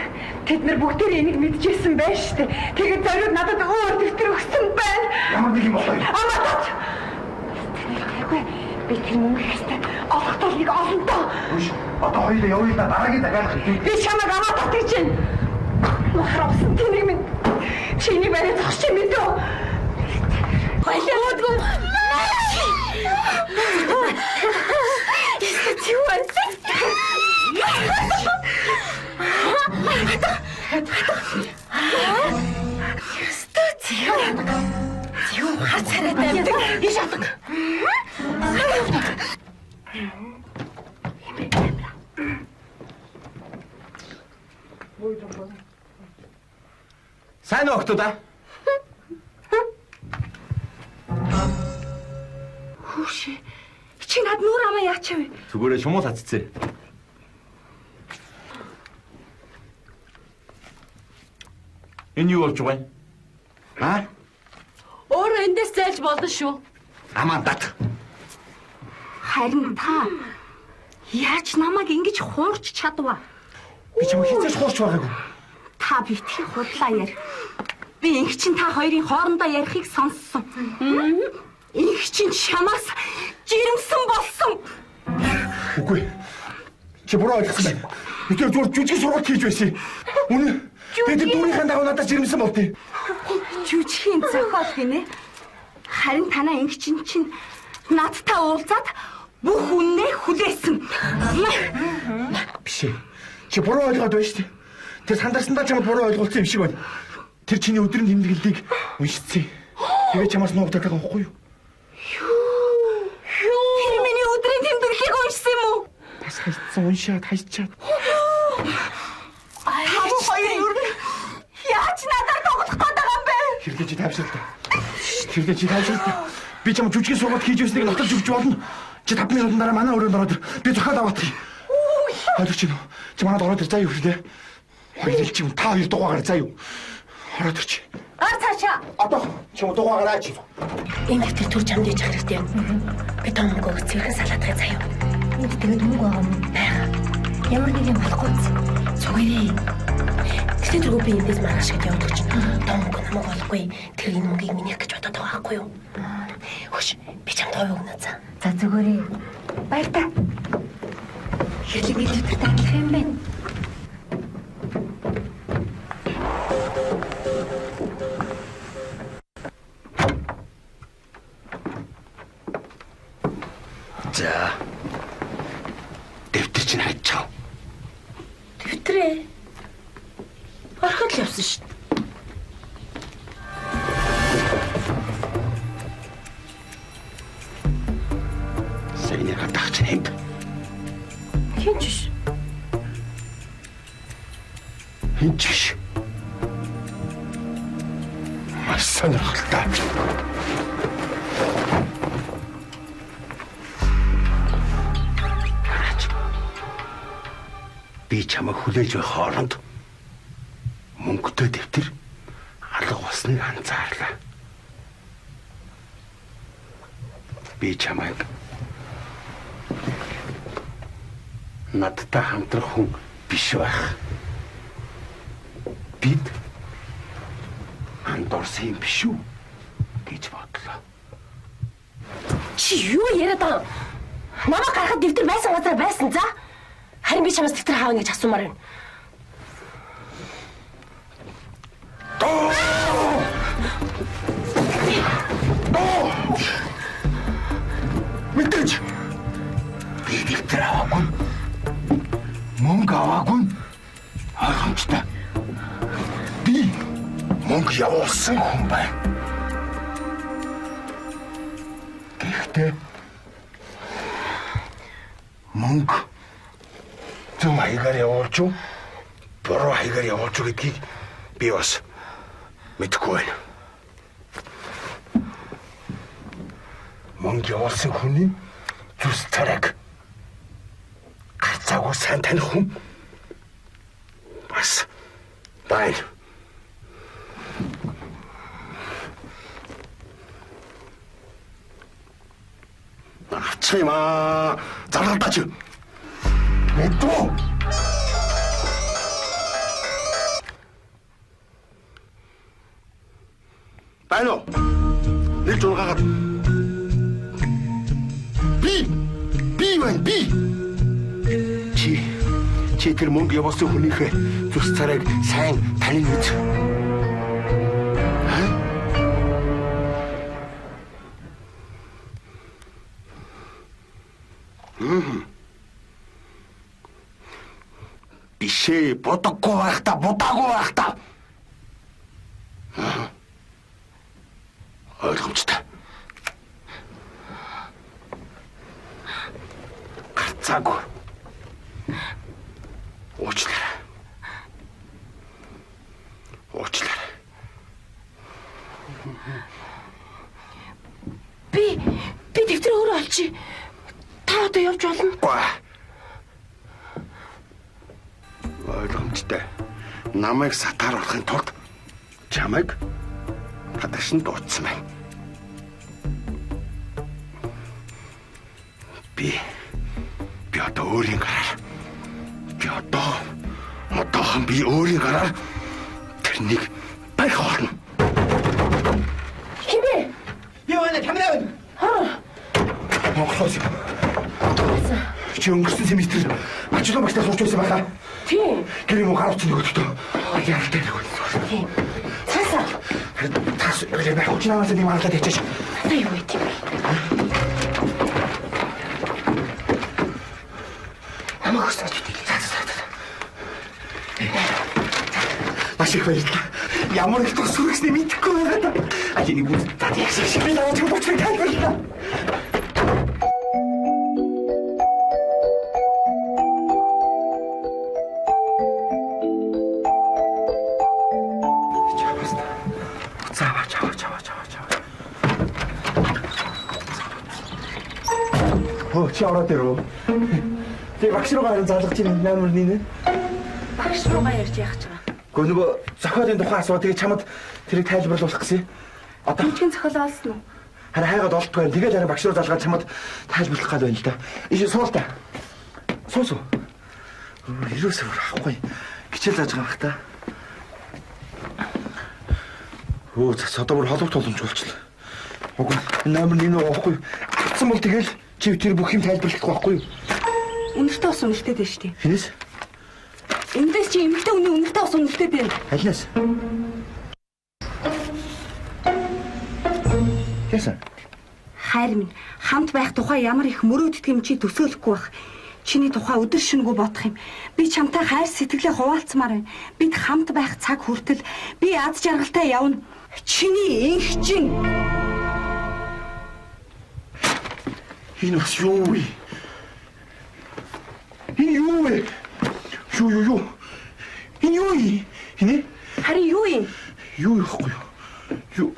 тэд нар бүгдээ энийг мэдчихсэн байх шүү дээ. Тэгээд зориуд надад өөр дэвтэр өгсөн байна. Ямар нэг юм болоо. Аматаач. Тэгвэл би тэр мөнгө хэвээр олохдоо нэг олонтоо. Үш. Одоо хоёулаа явъя да дараагийн дахиад хэлээ. Би чамайг амаатаад гэж байна. Махравсан тэнийг минь чиний барай зогсож юм дөө. Хоёулаа Сайн уу охтууд аа? Хүүшээ. Чи над нүүр амаа яачав вэ? Зүгээрээ шумуу цаццээ. Энэ юу болж байгаа юм? Аа? Өөрөө эндээс зайлж болно шүү. Амаа дат. Харин та яаж намайг ингэж хуурч чадваа? Би чамайг хязгаарч хуурч байгаагүй. Та битгий худлаа яар. Би инх чин та хоёрын хоорондоо ярихыг сонссон. Инх чин чамаас жирэмсэн болсон. Үгүй. Чи буруу ойлгосон байна. Би тэр зүгээр жүжиг сургалт хийж байсан. Үнэ. Тэгээд дүүрийнхээ дагуу надад жирэмсэн болтыг. Жүжигийн зохиол гинэ. Харин танаа инх чин надтай уулзаад бүх үннээ хүлээсэн. Биш ээ. Чи буруу ойлгоод байна шүү дээ. Тэр сандарсандаа чамд буруу ойлголцсон юм шиг байна. Тэр чиний өдрийн тэмдэглэлийг уншицсан. Тэгээ чамаас нуугдаад байгаа байхгүй юу? Тэр миний өдрийн тэмдэглэлийг уншсан юм уу? Бас хайцсан уншаад хайчаад. Хоёр яаж надад тоглох гээд байгаа юм бэ? Хэрэглэж тавьшилтаа. Хэрэглэж тавьшилтаа. Би чам жүжигийн сургалт хийж байсныг нотолж өгч болно. Чи 5 минутын дараа манай өрөөнд ороод ир. Би зохиол аваад хий. Ойлгож байна уу? Чи манад ороод ир заа юу хэлээ. Хоёул чи та хоёр дугаагаар заа юу. Ороод ир чи. Цаашаа. Одоо чи дугаагаар аач. Энэ дэвтэр төр чамд ээж хэрэгтэй юм. Би том мөнгө цэвэрхэн салаадахыг заа юу. Энд тэгээд мөнгө байгаа юм байгаа. Ямар нэг юм болохгүй. Зүгээрээ. Тэгтээ тэргүй би эндээс маргааш гээд явдаг чинь том мөнгө намайг болохгүй. Тэр энэ мөнгийг минийх гэж бодоод байгаа байхгүй юу? Хөш би чамд гоё өгнө за. За зүгээрээ. Баяр та. Хэлийг дэвтэрт ажиллах юм байна. За. Дэвтэр чинь хайчаа. Дэвтрээ. Орход л явсан шүү дээ. Сэний хатах чинь хэв. Хинч. Хинч. Маш сонирхолтой. Би чамайг хүлээж байх хооронд мөнгөтэй дэвтэр алга болсныг анзаарлаа. Би чамайг надтай хамтрах хүн биш байх. Бид андорсон юм биш үү гэж бодлоо. Чи юу яриад байгаа? Намайг гарахад дэвтэр байсан газар байсан за. Харин би чамаас дэвтэр хаана гэж асуумаар байна. Мэдээж. Би дэвтэр аваагүй. Мөнгө аваагүй. Ойлгомжтой. Би мөнгө явуулсан хүн байна. Гэхдээ мөнгө зөв хаягаар явуулж уу? Буруу хаягаар явуулж уу гэдгийг би бас мэдэхгүй байна. Мөнгө явуулсан хүний зүс царайг гарцаагүй чамайг сайн таних хүн бас байна. Авчих юм аа. Залгалдаач. Мэдвэ? байна уу? Нэг жургаагаад. Би байна. Чи тэр мөнгө явуулсан хүнийхээ зүс царайг сайн танин үз. Бишээ бодоггүй байх та, будаагүй байх та. Ойлгомжтой. Гарцаагүй. Уучлаарай. Би дэвтэр өөрөө олчих. Та одоо явж болно. Ойлгомжтой. Намайг сатаар орохын тулд чамайг гадагш нь дуудсан байна. Би одоо өөрийн гараар. Одоохон би өөрийн гараар тэрнийг барих болно. Хэмээ? Би байна, камера байна. Монголоос. Чи өнгөрсөн семестр ачлан багтаа сурч байсан байхаа. Тийм. Гэр юм гаравч нэг өдөртөө. Яаралтай нэг үү. Тийм. Цаасаа. Тас яг хүчнээс нэг марлаад ячаач. Одоо юу вэ тийм бэ? Амаа хөсөж дээ. Маш их баярлалаа. Ямар их тус сүргэснээ мэдэхгүй байгаа. Энийг үз тат яг шиг би наваач боцтой тайлбарлаа. Чи ороод ирв. Тэг багш руугаа харин залгаж ирэн намар нийнэ. Багш руугаа ярьж яах гэж байгаа. Гэхдээ нөгөө зохиолын тухай асуу тэгээ чамд тэрийг тайлбарлуулах гэсэн. Одоо Хэмжгийн зохиол олсон уу? харин хайгаад олдгүй юм. Тэгээд харин багш руу залгаад чамд тайлбарлах гал байна л да. Иш суул та. Суусуу. Ерөөсөө авахгүй. Кичээл зааж байгаа бах та. Содомор холбогд боломжуулчлаа. Уг номер 1 авахгүй. Авсан бол тэгэл чи тэр бүх юм тайлбарлах байхгүй юу? Үнэртэй ус үнэртэй дээ шүү дээ. Хинээс? Эндээс чи эмэгтэй хүний үнэртэй ус үнэртэй дээ. Алнаас? Яасан? Хайр минь хамт байх тухай ямар их мөрөөддөг юм чи төсөөлөхгүй байх. Чиний тухай өдөр шөнөгүй бодох юм. Би чамтай хайр сэтгэлээ хуваалцмаар байна. Бид хамт байх цаг хүртэл би аз жаргалтай явна. Чиний инх чин. Энэ бас юу вэ? Энэ юу вэ? Юу? Энэ юу вэ? Энэ? Харин юу юм? Юу яахгүй юу? Юу?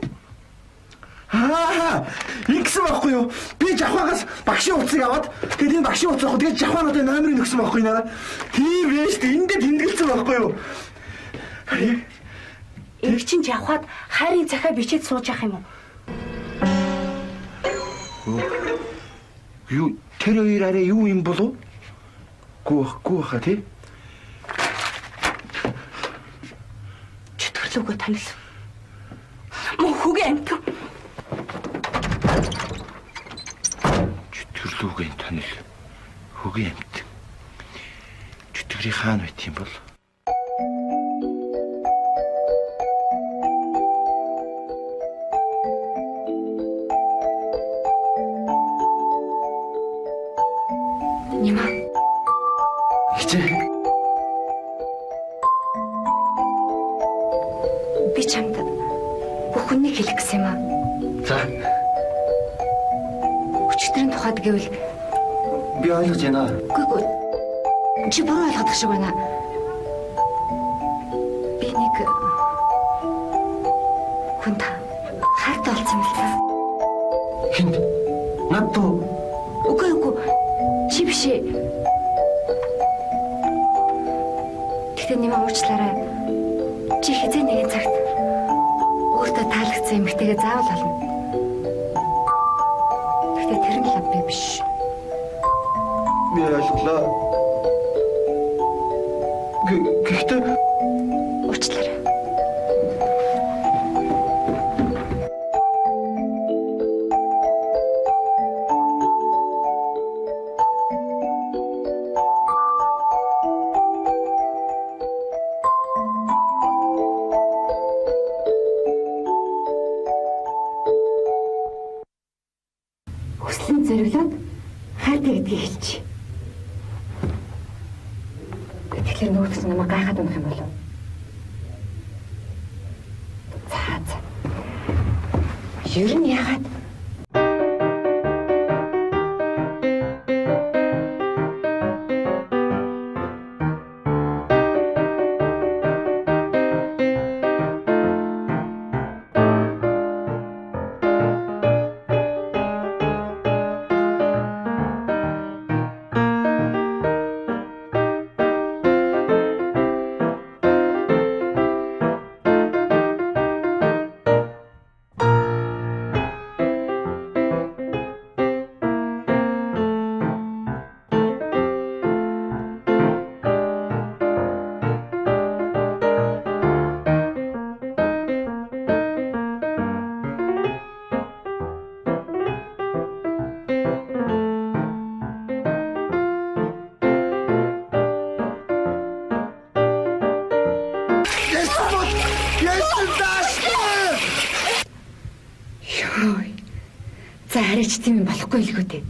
Ингэсэн байхгүй юу? Би жавхаагаас багшийн утсыг аваад тэгээд энэ багшийн утас авах. Тэгээд жавхаануудын номерыг өгсөн байхгүй надад. Тийм байж тээ эндээ тэмдэглэсэн байхгүй юу? Инх чин жавхаад хайрын цахиа бичээд сууж явах юм уу? Юу тэр хоёр арай юу юм болов? Гүү хаа тий? Чи төрлөөгөө танил. Мөн хүүгээ амт. Чи төрлөөгөө танил. Хүүгээ амт. Чөтгөрийн хаан байт юм бол. Нима. Хичээ. Би чамд бүх хүнийг хэлэх гэсэн юм аа. За. Өчигдрийн тухайд гэвэл Би ойлгож байна. үгүй. Чи буруу ойлгодог шиг байна. Би нэг хүнд хайртай болсон юм л та. Хинт? Над дүү? Үгүй. Чи биш ээ. Тэгээ заавал олно. Гэхдээ тэр нь лав би биш. Би ойлголоо. Гэхдээ Уучлаарай. Хүслэн зориглоод хайртай гэдгийг хэлчих. Тэгэхээр нөгөөс нь намайг гайхаад унах юм болов. За. Ер нь яагаад За хараач тийм юм болохгүй л гоо дээ.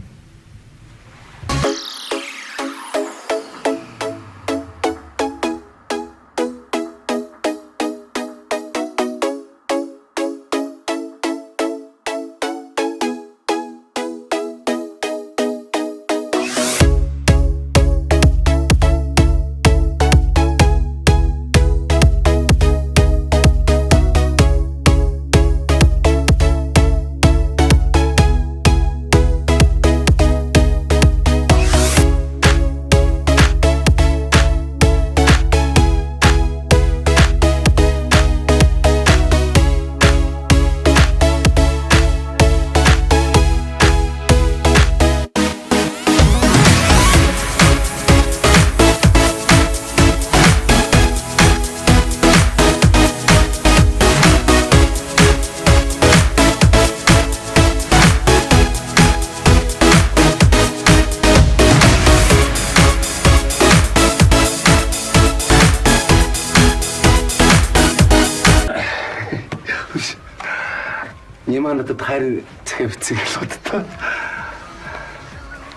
Ниманад хайр цэвцэг болоод.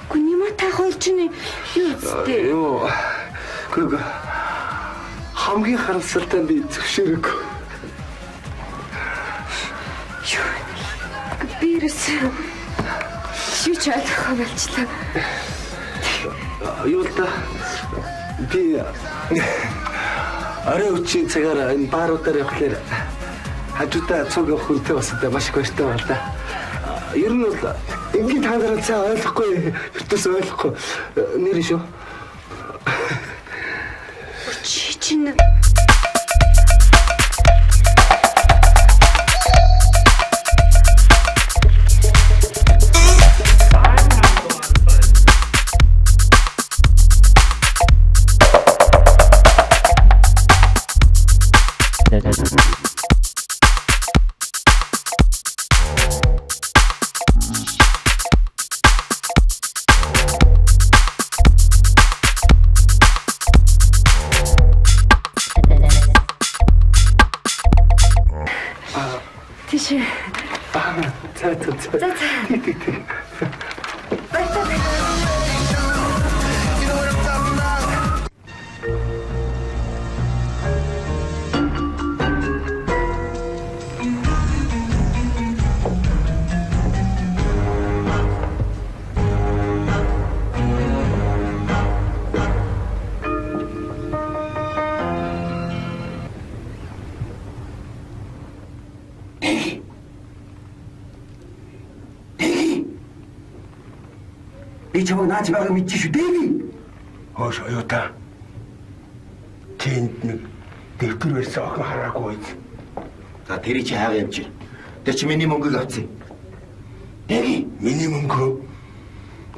Гүнийматай хоолчны юу үстэй? Юу. Гүг хамгийн харамсалтай би зөвшөөрөг. Бирс. Юу ч ойлгохгүй болчлаа. Юу л да. Би арай үчийн цагаар энэ бааруудаар явхлаар хажуудаа цуг явах хүнтэй бас маш их баяртай байна да. Ер нь бол ингээд таанараа цаа ойлгохгүй, ертөс ойлгохгүй нэр шүү. Чи чинь би чамайг наач байгааг мэдчих шүү дээ. Хөөш оюута. Тэнд нэг дэвтэр барьсан охин хараагүй. За тэр чи хайгаа юм чи. Тэр чи миний мөнгөийг авцъя. Эги миний мөнгө.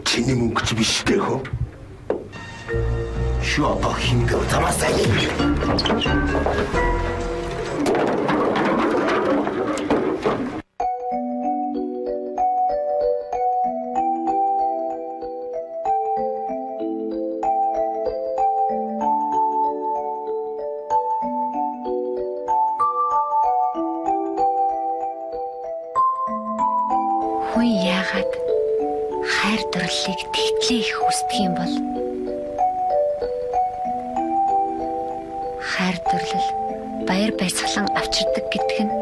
Чиний мөнгө чи биш дээ хөө. Шүү одоо хингээ замаасаа хингээ. Хүн яагаад хайр дурлалыг тэгтлээ их хүсдэг юм бол хайр дурлал баяр баясгалан авчирдаг гэдэг нь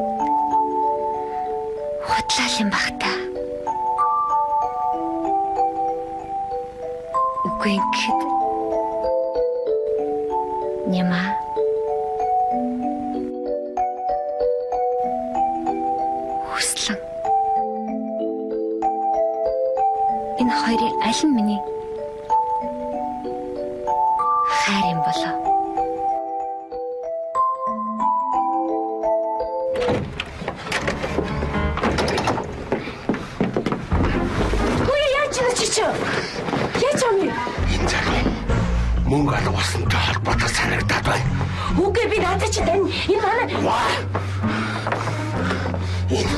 худлаал юм бах та. Үгүй ингээд Няма хүслэн энэ хоёрын аль нь миний хайр юм болоо? Мөнгө алгуулсантай холбоотой санагдаад байна. Үгүй би надад чи тань энэ манай энэ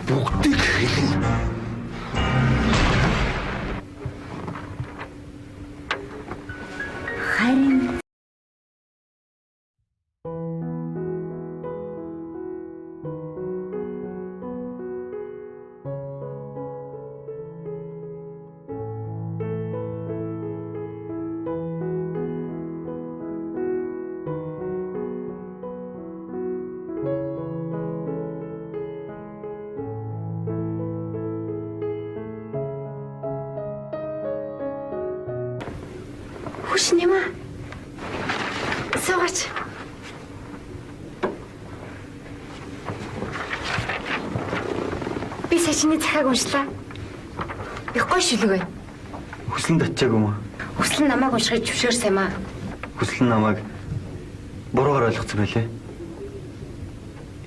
бүгдийг хэлнэ. Харин Нема. Суугач. Би сачны захааг уншлаа. Их гоё шүлэг байна. Хүслэн татчааг юм уу? Хүслэн намайг уншихыг зөвшөөрсөн юм аа. Хүслэн намайг буруугаар ойлгоцсон байлээ.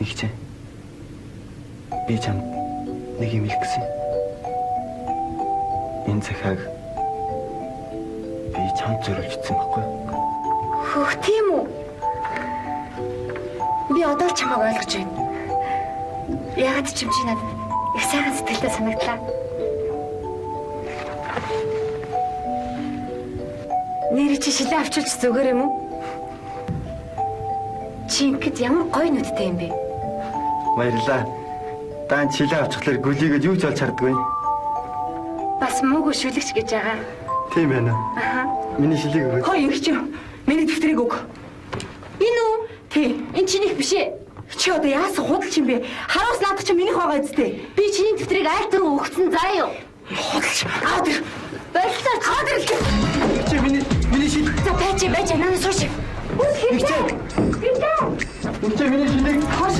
Игчээ. Би чам нэг юм хэлэх гэсэн. Энэ захааг чамд зориулжсэн байхгүй юу? Хөх тийм үү? Би одоо л чамайг ойлгож байна. Яагаад ч юм чи надад их сайхан сэтгэлтэй санагдлаа. Нэр чи шилээ авчирч зүгээр юм уу? Чи ингэд ямар гоё нүдтэй юм бэ? Баярлалаа. Даан шилээ авчихлаар гүлийгээд юу ч болж харддаггүй. Бас муугүй шүлэгч гэж байгаа. Тийм байна. Аха. Миний шилийг өгөөч. Хой ирч юу? Миний дэвтрийг өг. Энэ үү? Тий. Энэ чинийх биш ээ. Чи одоо яасан худалч юм бэ? Хараас наадах чи минийх байгаа зүтэй. Би чиний дэвтрийг айлтан өгсөн заа юу? Худалч. Аад ир. Баярлалаа. Аад ир. Чи миний шил. За байж надад сууш. Үс хэрэгтэй. Үнтэй миний шилийг хоош.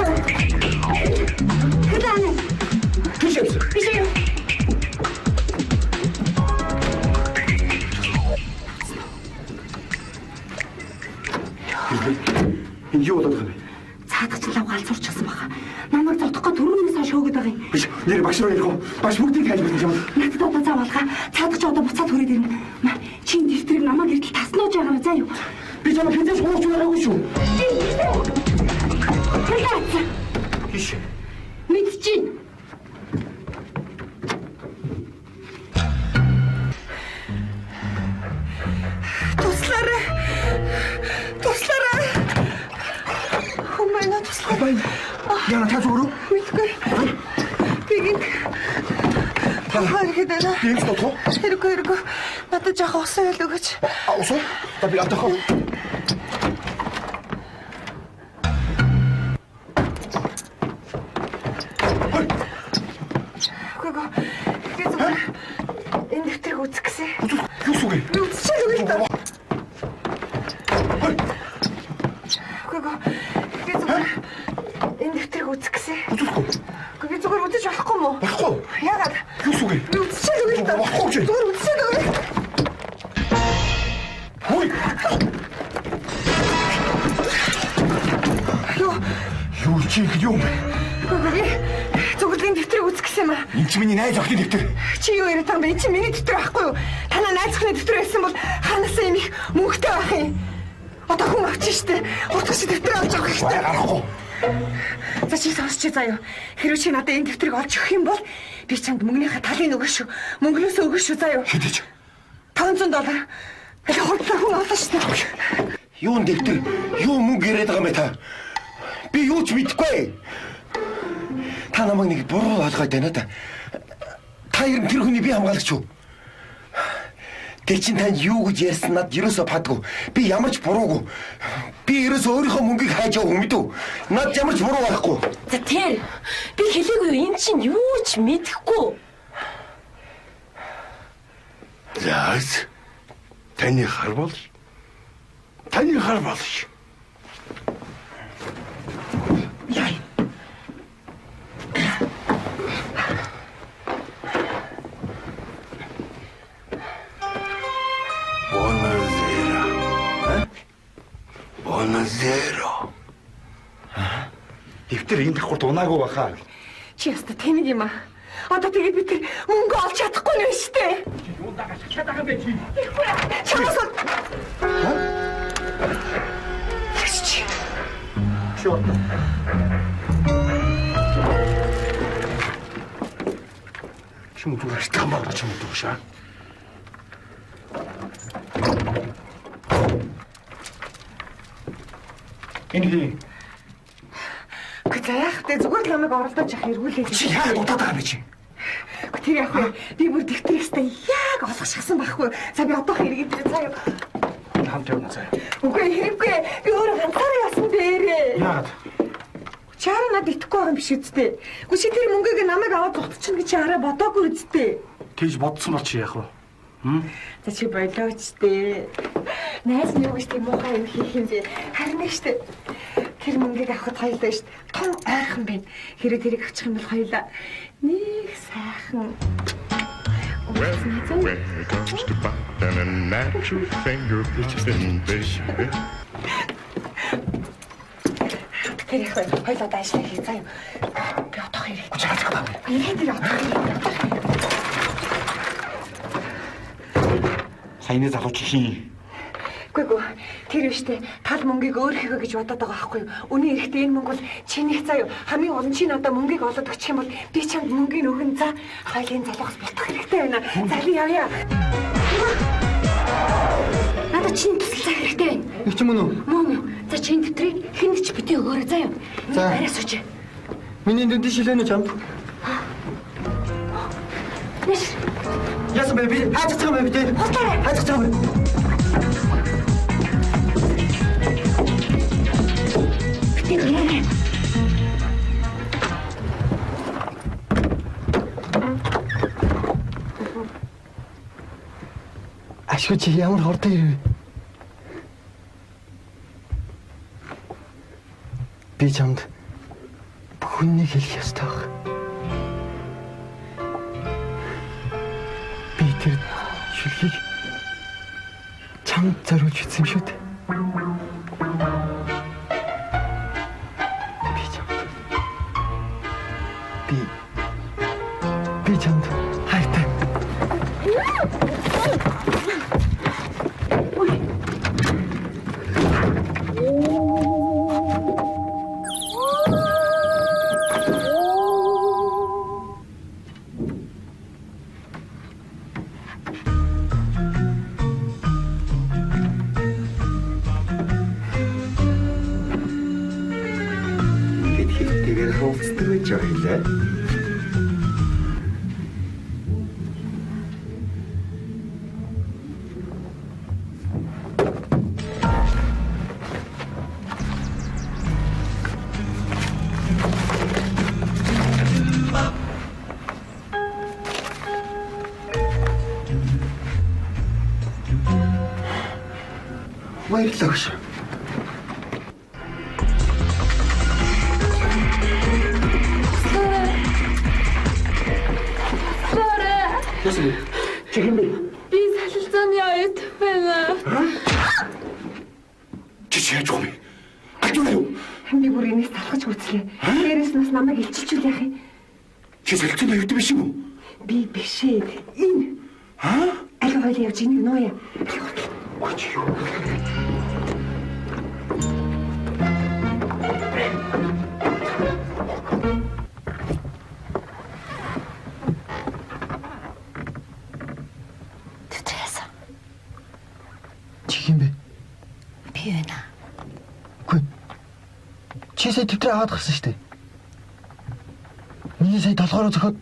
Хэдэн? Биш юм. Биш юм. Энэ юу болоод байгаа юм бэ? Цаадах ч лав галзуурчихсан баха. Намайг зодохгоо түрүүнээс хойш хөөгд байгаа юм. Биш. Нэр багш руу ярих уу? Багш бүгдийг хайж байна юм. Надад одоо заавалгаа. Цаадах ч одоо буцаад хүрээд ирнэ. Чин дэвтрийг намайг эрдэл таснууж байгаа юм заа юу? Би чамайг хизээш хуурч байгаагүй шүү. Хэлээч. Биш. Мэдчихээн. Туслаарай. Хумайна туслаарай. Яна та зүрүү? Мэдгүй. Бигин. Хаагаад байна. Би энэ тоо. Хэрэггүй. Надад жаахан усан ял өгөөч. Усан? Та би атах. Энэ дэвтрийг үзэх гэсэн. Юу сүгэ? Би үзчихэл үгүй та. Энэ дэвтрийг үзэх гэсэн. Үзэхгүй. Би зүгээр үзэж болохгүй мó? Болохгүй. Яагаад? Юу сүгэ? Би үзчихэл үгүй та. Болохгүй чи. Зүгээр үзчихэл үгүй. Хөөе. Юу чи юу бэ? байсан юм аа? Энд чи миний найз охины дэвтэр. Чи юу яриад байгаа юм бэ? Энд чи миний дэвтэр байхгүй юу? Танаа найз охины дэвтэр байсан бол хаанасаа юм их мөнгөтэй байх юм? Одоо хүн авчих штэ. Утгаш дэвтэр авч явах хэрэгтэй. Гарахгүй. За чи сонсч заяа. Хэрвээ чи надад энэ дэвтрийг олж өгөх юм бол би чамд мөнгөнийхөө талын өгөх шүү. Мөнгнөөсөө өгөх шүү заяа. Хэдэж? $500. Хэл хурдлаа хүн авлаа штэ. Юун дэвтэр? Юу мөнгө яриад байгаа юм бэ та? Би юу ч мэдэхгүй. Та намайг нэг буруу ойлгоод байна да. Та ер нь тэр хүний би хамгаалагч юу? Тэр чинь тань юу гэж ярьсан над ерөөсөө падгүй. Би ямар ч буруугүй. Би ерөөсөө өөрийнхөө мөнгийг хайж явах юм дүү. Над ямар ч буруу байхгүй. За тэр би хэлээгүй юу? Энэ чинь юу ч мэдэхгүй. Яас. Таны хар болж. Яй. Buonasera. Дэвтэр энэ давхар дунаагүй баха. Чи яста тэнэг юм аа. Одоо тэгээд би тэр мөнгө олж чадахгүй нэ штэ. Юунд дагаж чадах юм бэ чи? Чамаас чи. Шот. Чим зүгээр стамбал ч юм уу шаа. Энэ Гэтэл тэ зүгээр л намайг оролдож явах эргүүлээ. Чи яа удаад байгаа юм бэ чи? Тэр яг би бүр дэвтрээсээ яг олгошгсан байхгүй. За би одоо хэрэгэд заяа. хамт явна заяа. Үгүй хэрэггүй. Би өөрөө ганцаараа яасан дээрээ. Яагаад? Чаар надад итгэхгүй байгаа юм биш үсттэй. Үгүй чи тэр мөнгөийг намайг аваад зогтчихно гэж арай бодоогүй үсттэй. Тэгж бодсон бол чи яах вэ? За чи болооч дээ. Найз нь юу гэж тийм муухай юм хийх юм бэ? Харин нэг штэ. Тэр мөнгийг авахд хоёулаа штэ. Том ойрхон байна. Хэрэг тэрийг авчих юм бол хоёулаа нэг сайхан. Well, when it comes to biting and natural finger picking, baby. Тэр их хоёулаа даашаа хийх заяа. Би отох хэрэг. Чаацгаа. Энэ дээр отох хэрэг. Саяны залууч хийн. Гүг тэр биштэй тал мөнгийг өөрхийгөө гэж бодоод байгаа байхгүй юу? Үнэн эрэхтэй энэ мөнгө бол чинийх заяа. Хамгийн гол нь чи надад мөнгийг олоод өгчих юм бол би чамд мөнгийг өгөн за хоёлын залуус болтох хэрэгтэй байна. Зали явъя. Надад чинь туслах хэрэгтэй байна. Их ч юм уу? Мөн. За чинь дэвтрийг хэн ч битээ өгөөрэй заяа. За. Арай сууч. Миний дэнд шилэнэ чамд. Нэш. Яасан бэ би хаачих юм бэ би? Хотлоо. Хаачих юм бэ? Битээ. Ашгүй чи ямар хортой ирвэ? Би чамд бүхнийг хэлэх ёстой баг. Би тэр шүлгийг чамд зориулж үзсэн шүү дээ. Би чамд хайртай. Тэгээд хөвцдөг байж байлаа. Баярлалаа шүү. Чигэмбэ. Би салилцааны оюут байна. Чи яаж юм бэ? Ачуу юу? Би бүр энэс талхаж үзлээ. Дээрээс нас намайг илчилж яах юм? Чи солилцооны хэвд биш юм уу? Би биш ээ. Энэ. Аль хоёул явж ийн нөө яа. Гүч юу? Тэтрээс. Чи юм бэ? Би байна. Гүй. Чи сая тэвтрээ аваад гарсан шүү дээ. Миний сая толгоороо зөхөд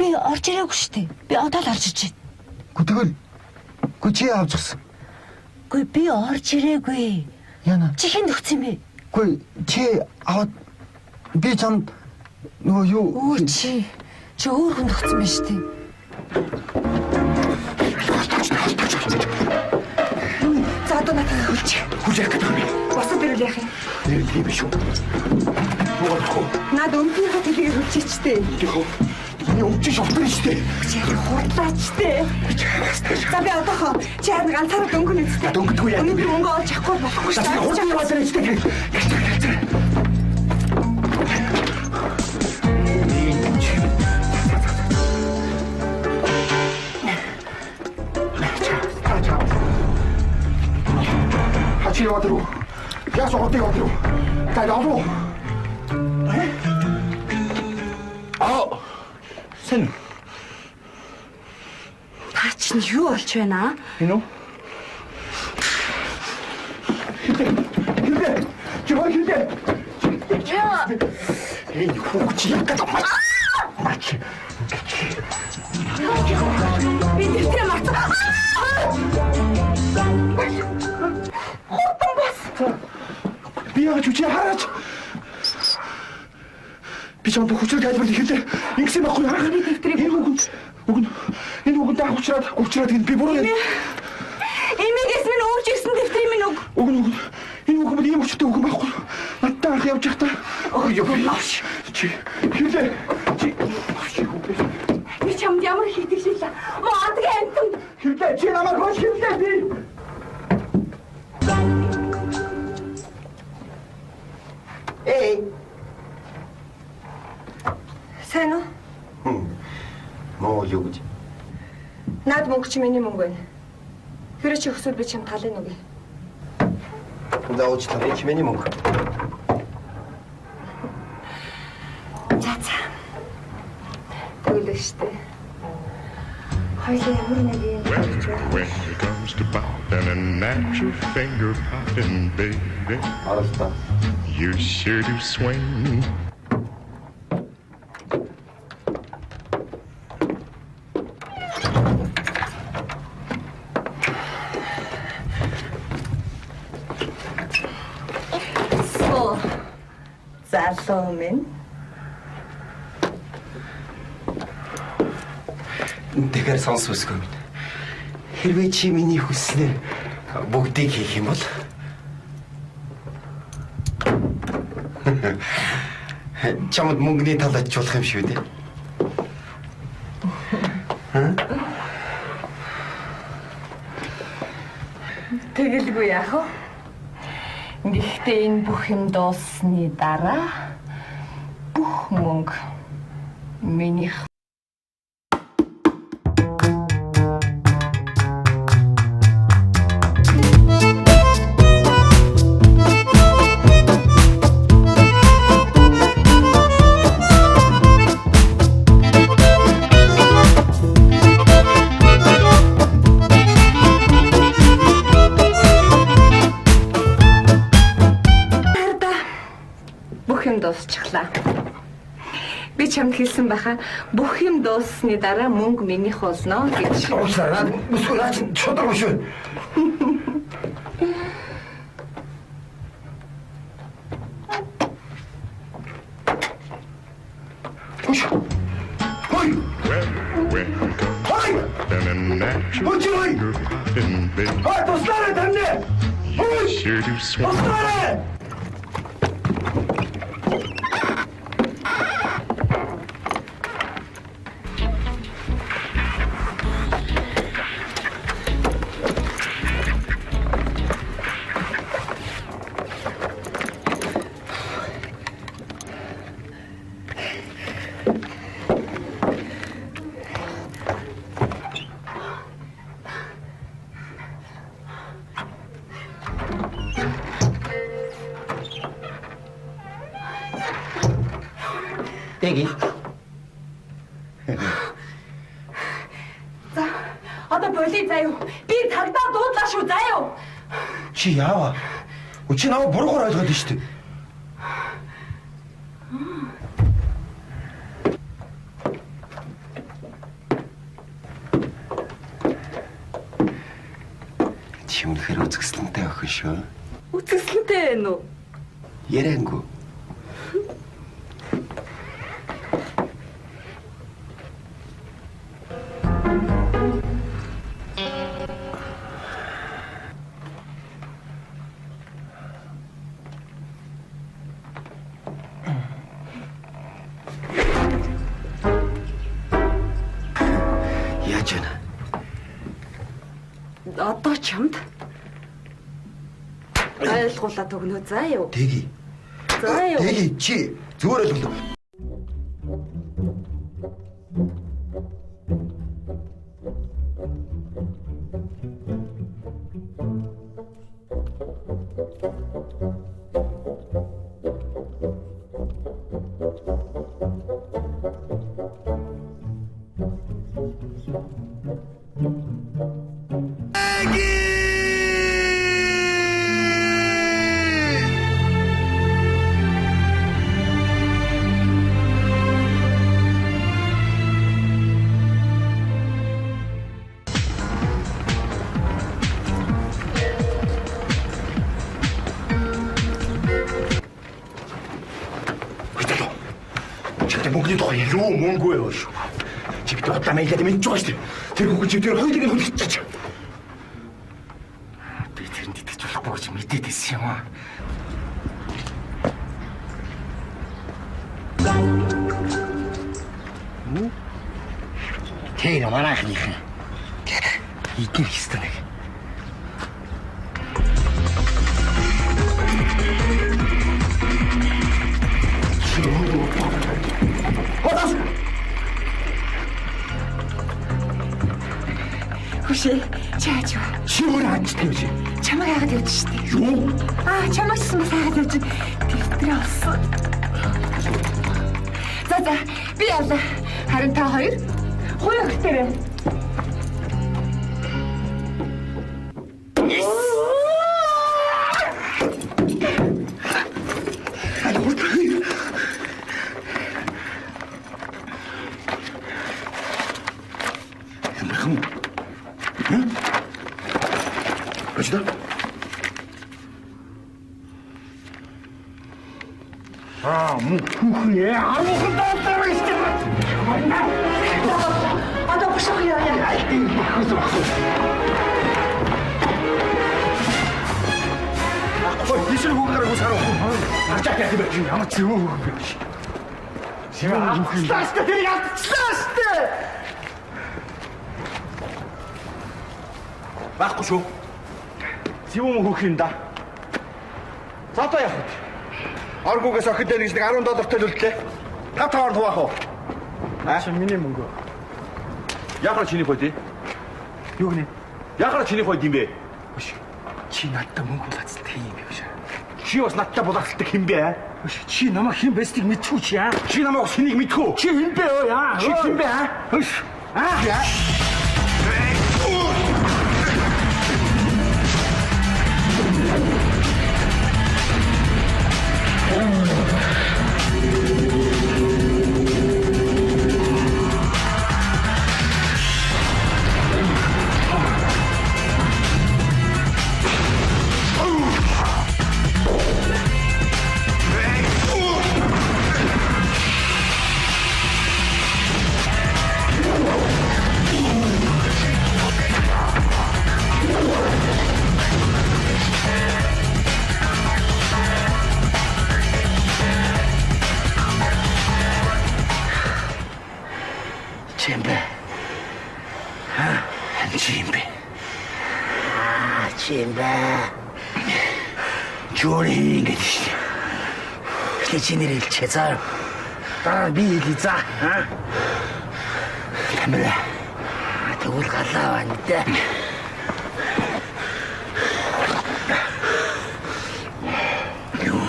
Би орж ирээгүй шүү дээ. Би одоо л орж иж байна. Гү тэгэл. Гү чи авч гисэн. Гүй би орж ирээгүй. Яна. Чи хэн нөхцөн бэ? Гүй чи аваад би чамд нөгөө юу Өө чи өөр хүн нөхцөн байна шүү дээ. За одоо надад хөлч. Хүч яг гэдэг юм. Босоо дэрэл яах юм? Нэр биш үү? Юу? Наад өмгийнхөө төлөгийг хөлчээчтэй. Тэхөө. Миний өмчөж шалтгаан шүү дээ. Чи яг хурдлаачтэй. За би одоохоо чи харин ганцаараа дөнгөн үстэй. Дөнгөдгүй яа. Өнөөдөр мөнгө олж авахгүй болохгүй шүү дээ. Хурдлаа яваад байна шүү дээ. Хачи яваад руу. Яс огт яваад руу. Та явуу. Сэн. Та чинь юу болж байна аа? Энэ үү? Хилдэ. Хилдэ. Яа. Энэ хүүхд чи яг гэдэг юм. Мач. Би тэр мацаа. Хутан бас. Би яаж үчи хараач. Би чамд хүчээр тайлбарлах хэлээ. Ингэсэн байхгүй яах вэ? Энэ үгэнд даах учраас би буруу юм. Эмигээс минь өөрч ирсэн дэвтрийн минь үг. Энэ үг бол ийм хүчтэй үг байхгүй. Надтай анх явж байхдаа. Чи хэлээ. Би чамд ямар их итгэжлээ. Моо адгийн амтан. Хэлээ. Чи намайг хөөж хэлээ би. Эй. Сайн уу? Моо юу гэж? Наад мөнгө чи миний мөнгө байна. Хэрэг чи өсвөл би чам талын үгүй. Заавч тарих миний мөнгө. За. Тэгэлээ штэ. Хоёлаа ямар нэг юм. When it comes to popping and natural finger popping, baby, you sure do swing. Залуу минь. Тэгэхээр сонс үсгүй. Хэрвээ чи миний хүснээр бүгдийг хийх юм бол чамд мөнгөний тал ачуулах юм шүү дээ. Тэгэлгүй яах вэ? Гэхдээ энэ бүх юм дууссаны дараа бүх мөнгө минийх. Дуусчихлаа. Би чамд хэлсэн байхаа бүх юм дууссаны дараа мөнгө минийх болно гэж. Уучлаарай. Мөсгөөч чодоргүй шүү. Sure do swing. Дэги. За, одоо болий заяа. Би тагдаа дуудлаа шүү заяа. Чи яава? Чи намайг буруугаар ойлгоод байна шүү дээ. Чи үнэхээр үзэсгэлэнтэй охин шүү. Үзэсгэлэнтэй байна уу? Ярэнгүй. Яаж байна? Одоо чамд ойлгуулаад өгнө заа юу? Дэги. За юу? Дэги чи зүгээр л Мөнгөний тухай юу мөнгөө юу шүү. Чи бид удаан маягад мэдж байгаа шүү дээ. Тэр хүүхэн чи тэр хоёулыг нь хүлээчих. Би тэрэнд итгэж болохгүй гэж мэдээд байсан юм аа. Тэр манайхныхан. Идэх хэвээр. Хүшээ, чаач юу? Чи өөр хаачдаг юм чи. Чамайг хаагаад явж штэ. Юу? Чамайг ч бас хаагаад явж. Тэртрээ олсон. За, би явлаа. Харин та хоёр хуйг өгтөрөө. Почта? Хүүхнээ амхан доотор ishte. Одоо бушаа яа. Альтын бахус. Ой, дишэр хүүхнэрээ сарав. Арчаа гэх юм ямар ч юу хүүхэн. Стаст тэр яа. Стаст. Баггүй шүү. Зүүн хүүхэн да. За одоо яах вэ? Оргуугаас охид дээр гэж нэг $10 төлөлдлээ. 5 хуваах уу? Чи миний мөнгө. Яахаар чиний хойд? Юу гэнэ? Яахаар чиний хойд юм бэ? Чи надтай мөнгө булаацдаг юм бэ гэж. Чи бас надтай булаацдаг юм бэ? Чи намайг хэн байсныг мэдчихүү чи аа? Чи намайг хэнийг мэдхүү? Чи хэн бэ өө яа? Чи хэн бэ аа? Аа? Чимбэ. Чимбэ. Чимбэ. Жори ингэж. Чи чиний хэлчихээ заа. Дараа би хэлье за. Камера. Тэгвэл галаа байна дээ. Юу?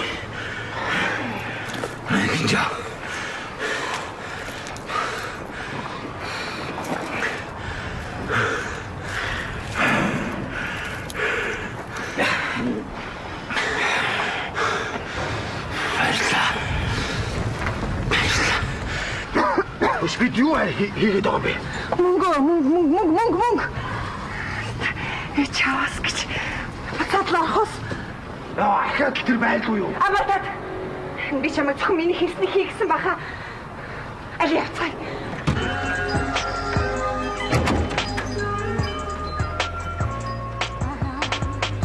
Ингэж. гэж бид юу хийгээд байгаа бэ? Мөнгө. Чавас гэж. Бацаадлаа орхос. Ахаад тэр байлгүй юу? Абатад. Би чамайг зөвхөн миний хийснийг хийгсэн баха. Али явцгаая.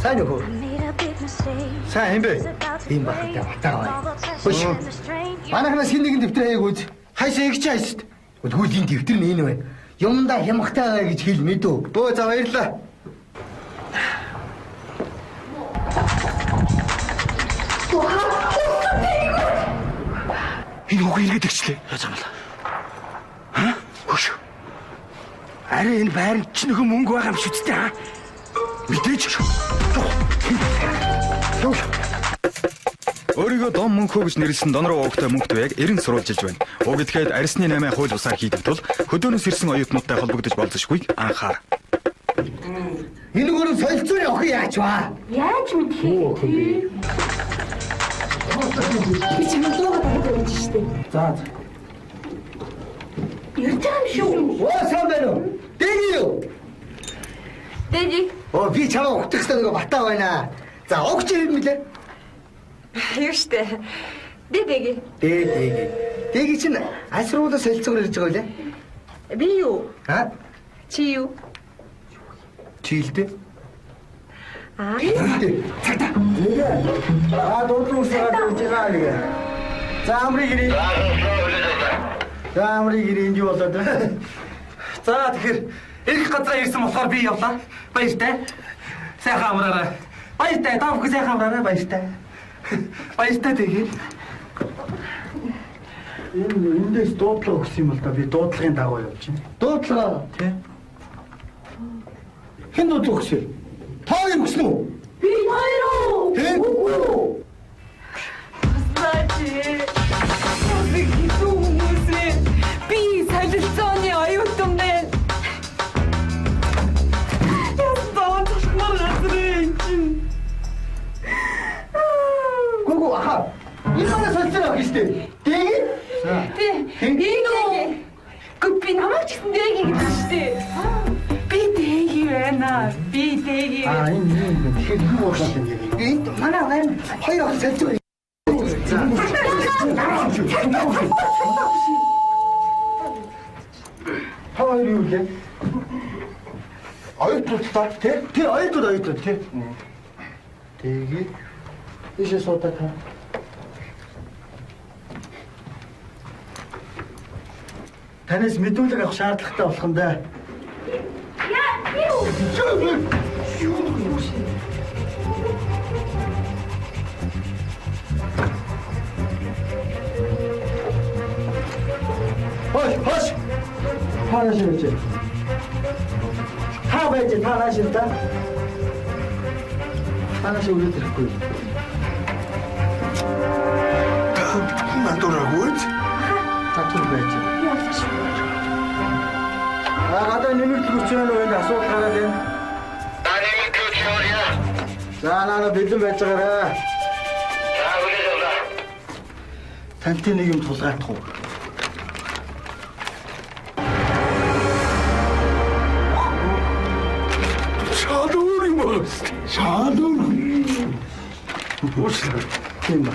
Сайн уу? Сайн юм бэ? Ийм бахтай батаа бай. Хөөш. Манайхнаас хин нэгэн дэвтэр хаяг үз. Хайшаа их ч хайст. Тэгвэл энэ дэвтэр нь энэ бай. Юмдаа хямгтай байгаа гэж хэл мэдв. Бөө за баярлаа. Энэ хог иргэд өгчлээ. Яаж амлаа? Ха? Хөөш. Арай энэ байранд ч нөхөн мөнгө байгаа юм шүү дээ, хаа? Мэдээж шүү. Өөрийгөө Дон Мөнхөө гэж нэрлсэн Донроо уугтай мөнхтвээг 90 сурвалжилж байна. Ууг итгэхэд арьсны 8 хууль бусаар хийдэг тул хөдөөнөөс ирсэн оюутнуудтай холбогдож болзошгүй анхаар. Энэ гөрөө солилцооны охин яач ба? Яаж мэдхий? Би чамд дуугаа тагдаг гэж штэ. За. Ярьж байгаа юм шүү. Оо сайн байна уу? Дэги юу? Дэги. Оо би чамаа утгахтай нэг батаа байна. За огч юм лээ. Юу штэ. Дэги. Дэги чинь асруулаа солилцоогоор ирж байгаа үлээ. Би юу? Ха? Чи юу? Чилдэ. Чилдэ. Цагта. Дуудлуусаад ирж байгаа нэг. За амрыг ирээ. За амрыг ирээ энэ юу болоод вэ? За тэгэхээр ирэх газараа ирсэн болохоор би явлаа. Баяртай. Сайхан амраарай. Баяртай. Та бүхэн сайхан амраарай. Баяртай. Баяртай тэгээд. Эндээс дуудлага өгсөн юм бол да би дуудлагын дагуу явж байна. Дуудлага тий. Хэн дуудлага өгсөн? Та юу өгсөн үү? Би хоёр уу? Тий. Би солилцооны оюутан байна. Ястаа ташмар газрын чин. Гүгү аха. Энэ солилцоо гэж тий. Дэги? Энэ гүпи намайг ч гэсэн дэги гэдэг штэ. Би дэги байна. Би дэги. Энэ тэгэхээр юу болоод юм бэ? Энд манай байна. Хоёр солилцоо. Хаваа юу вэ? Оюутлаа тий оюутлаа тий. Тэгээд ийшээ суудаа та. Танаас мэдүүлэг авах шаардлагатай болох юм да. Яа, юу? Хош. Хаана шивэж. Хаа байж таана шивта. Хаана шивэж ирэхгүй. Натураггүй. Татвар байж. Гадаа нэмэгдэл хүч байна уу? Энд асуудал гараад байна. Нэмэгдэл хүч яа. За наа бэлэн байж байгаарай. За үгүй яваа. Тантай нэг юм тулгаадах уу? Шалуур юм уу? Шалуур. Уучлаарай. Тийм ба.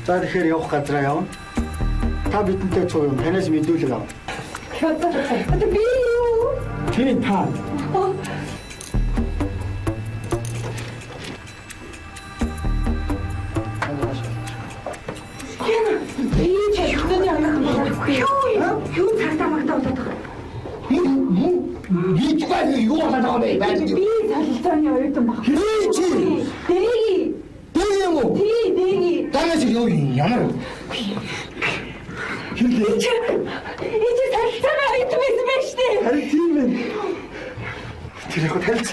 За тэгэхээр явах газраа явна. Та бидэнтэй цуг юм. Танаас мэдүүлэг ав. Одоо би юу? Тийм та. Юу цагтаа магтаа болоод байгаа. Юу болоод байгаа бэ? Би солилцооны оюутан баг. Дэги. Дэги юм уу? Тий, дэги. Танаас юу ямар? Эцэг солилцооны оюутан байсан байх штэ. Харин тийм ээ. Тэр яг хэлц.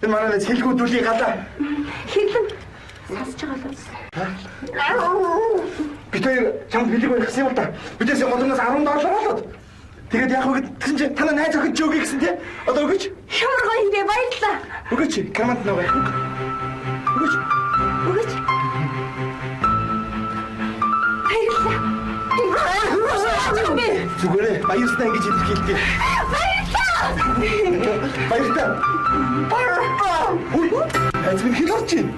Энэ манай нэг хэлгүүдүүлээ гадаа. Хэлэн. Сасч байгаа л. Бид хоёр чамд билег байх гэсэн юм да. Бидээс голоноос 10 доллар болоод. Тэгээд яг үгүй тэгсэн чинь танаа найз охин ч өгье гэсэн тий. Одоо өгөөч. Ямар гоё юм бэ? Баярлалаа. Өгөөч. Карманд нэг байх. Өгөөч. Зүгээрээ баярлалаа ингэж илэрхийлдэг. Баярлалаа. Эцэг хэл орч ийн.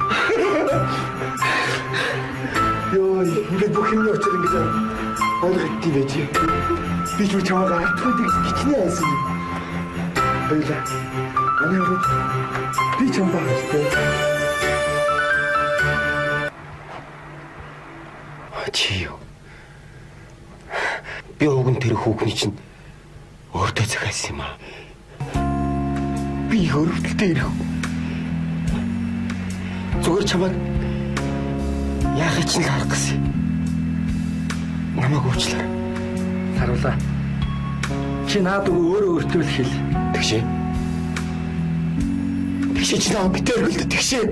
Йоо, ингээд бүх юмны очор ингэж ойлгогдтий байж. Би ч чамаагаа артхуудыг гिचнээ айсан. Баярлалаа. Манай өрөө би чамбаа хастай. Чи юу? Би өвгөн тэр хүүхний чинь өөртөө захиалсан юм аа. Би хөрөвдөлтэй ирэх. Зүгээр чамайг яахыг ч л харах гэсэн. Намайг уучлаа. Саруулаа. Чи наад өөрөө өөртөө л хэл. Тэгшээ. Тэгшээ чи наа битээр гэлдэ тэгшээ.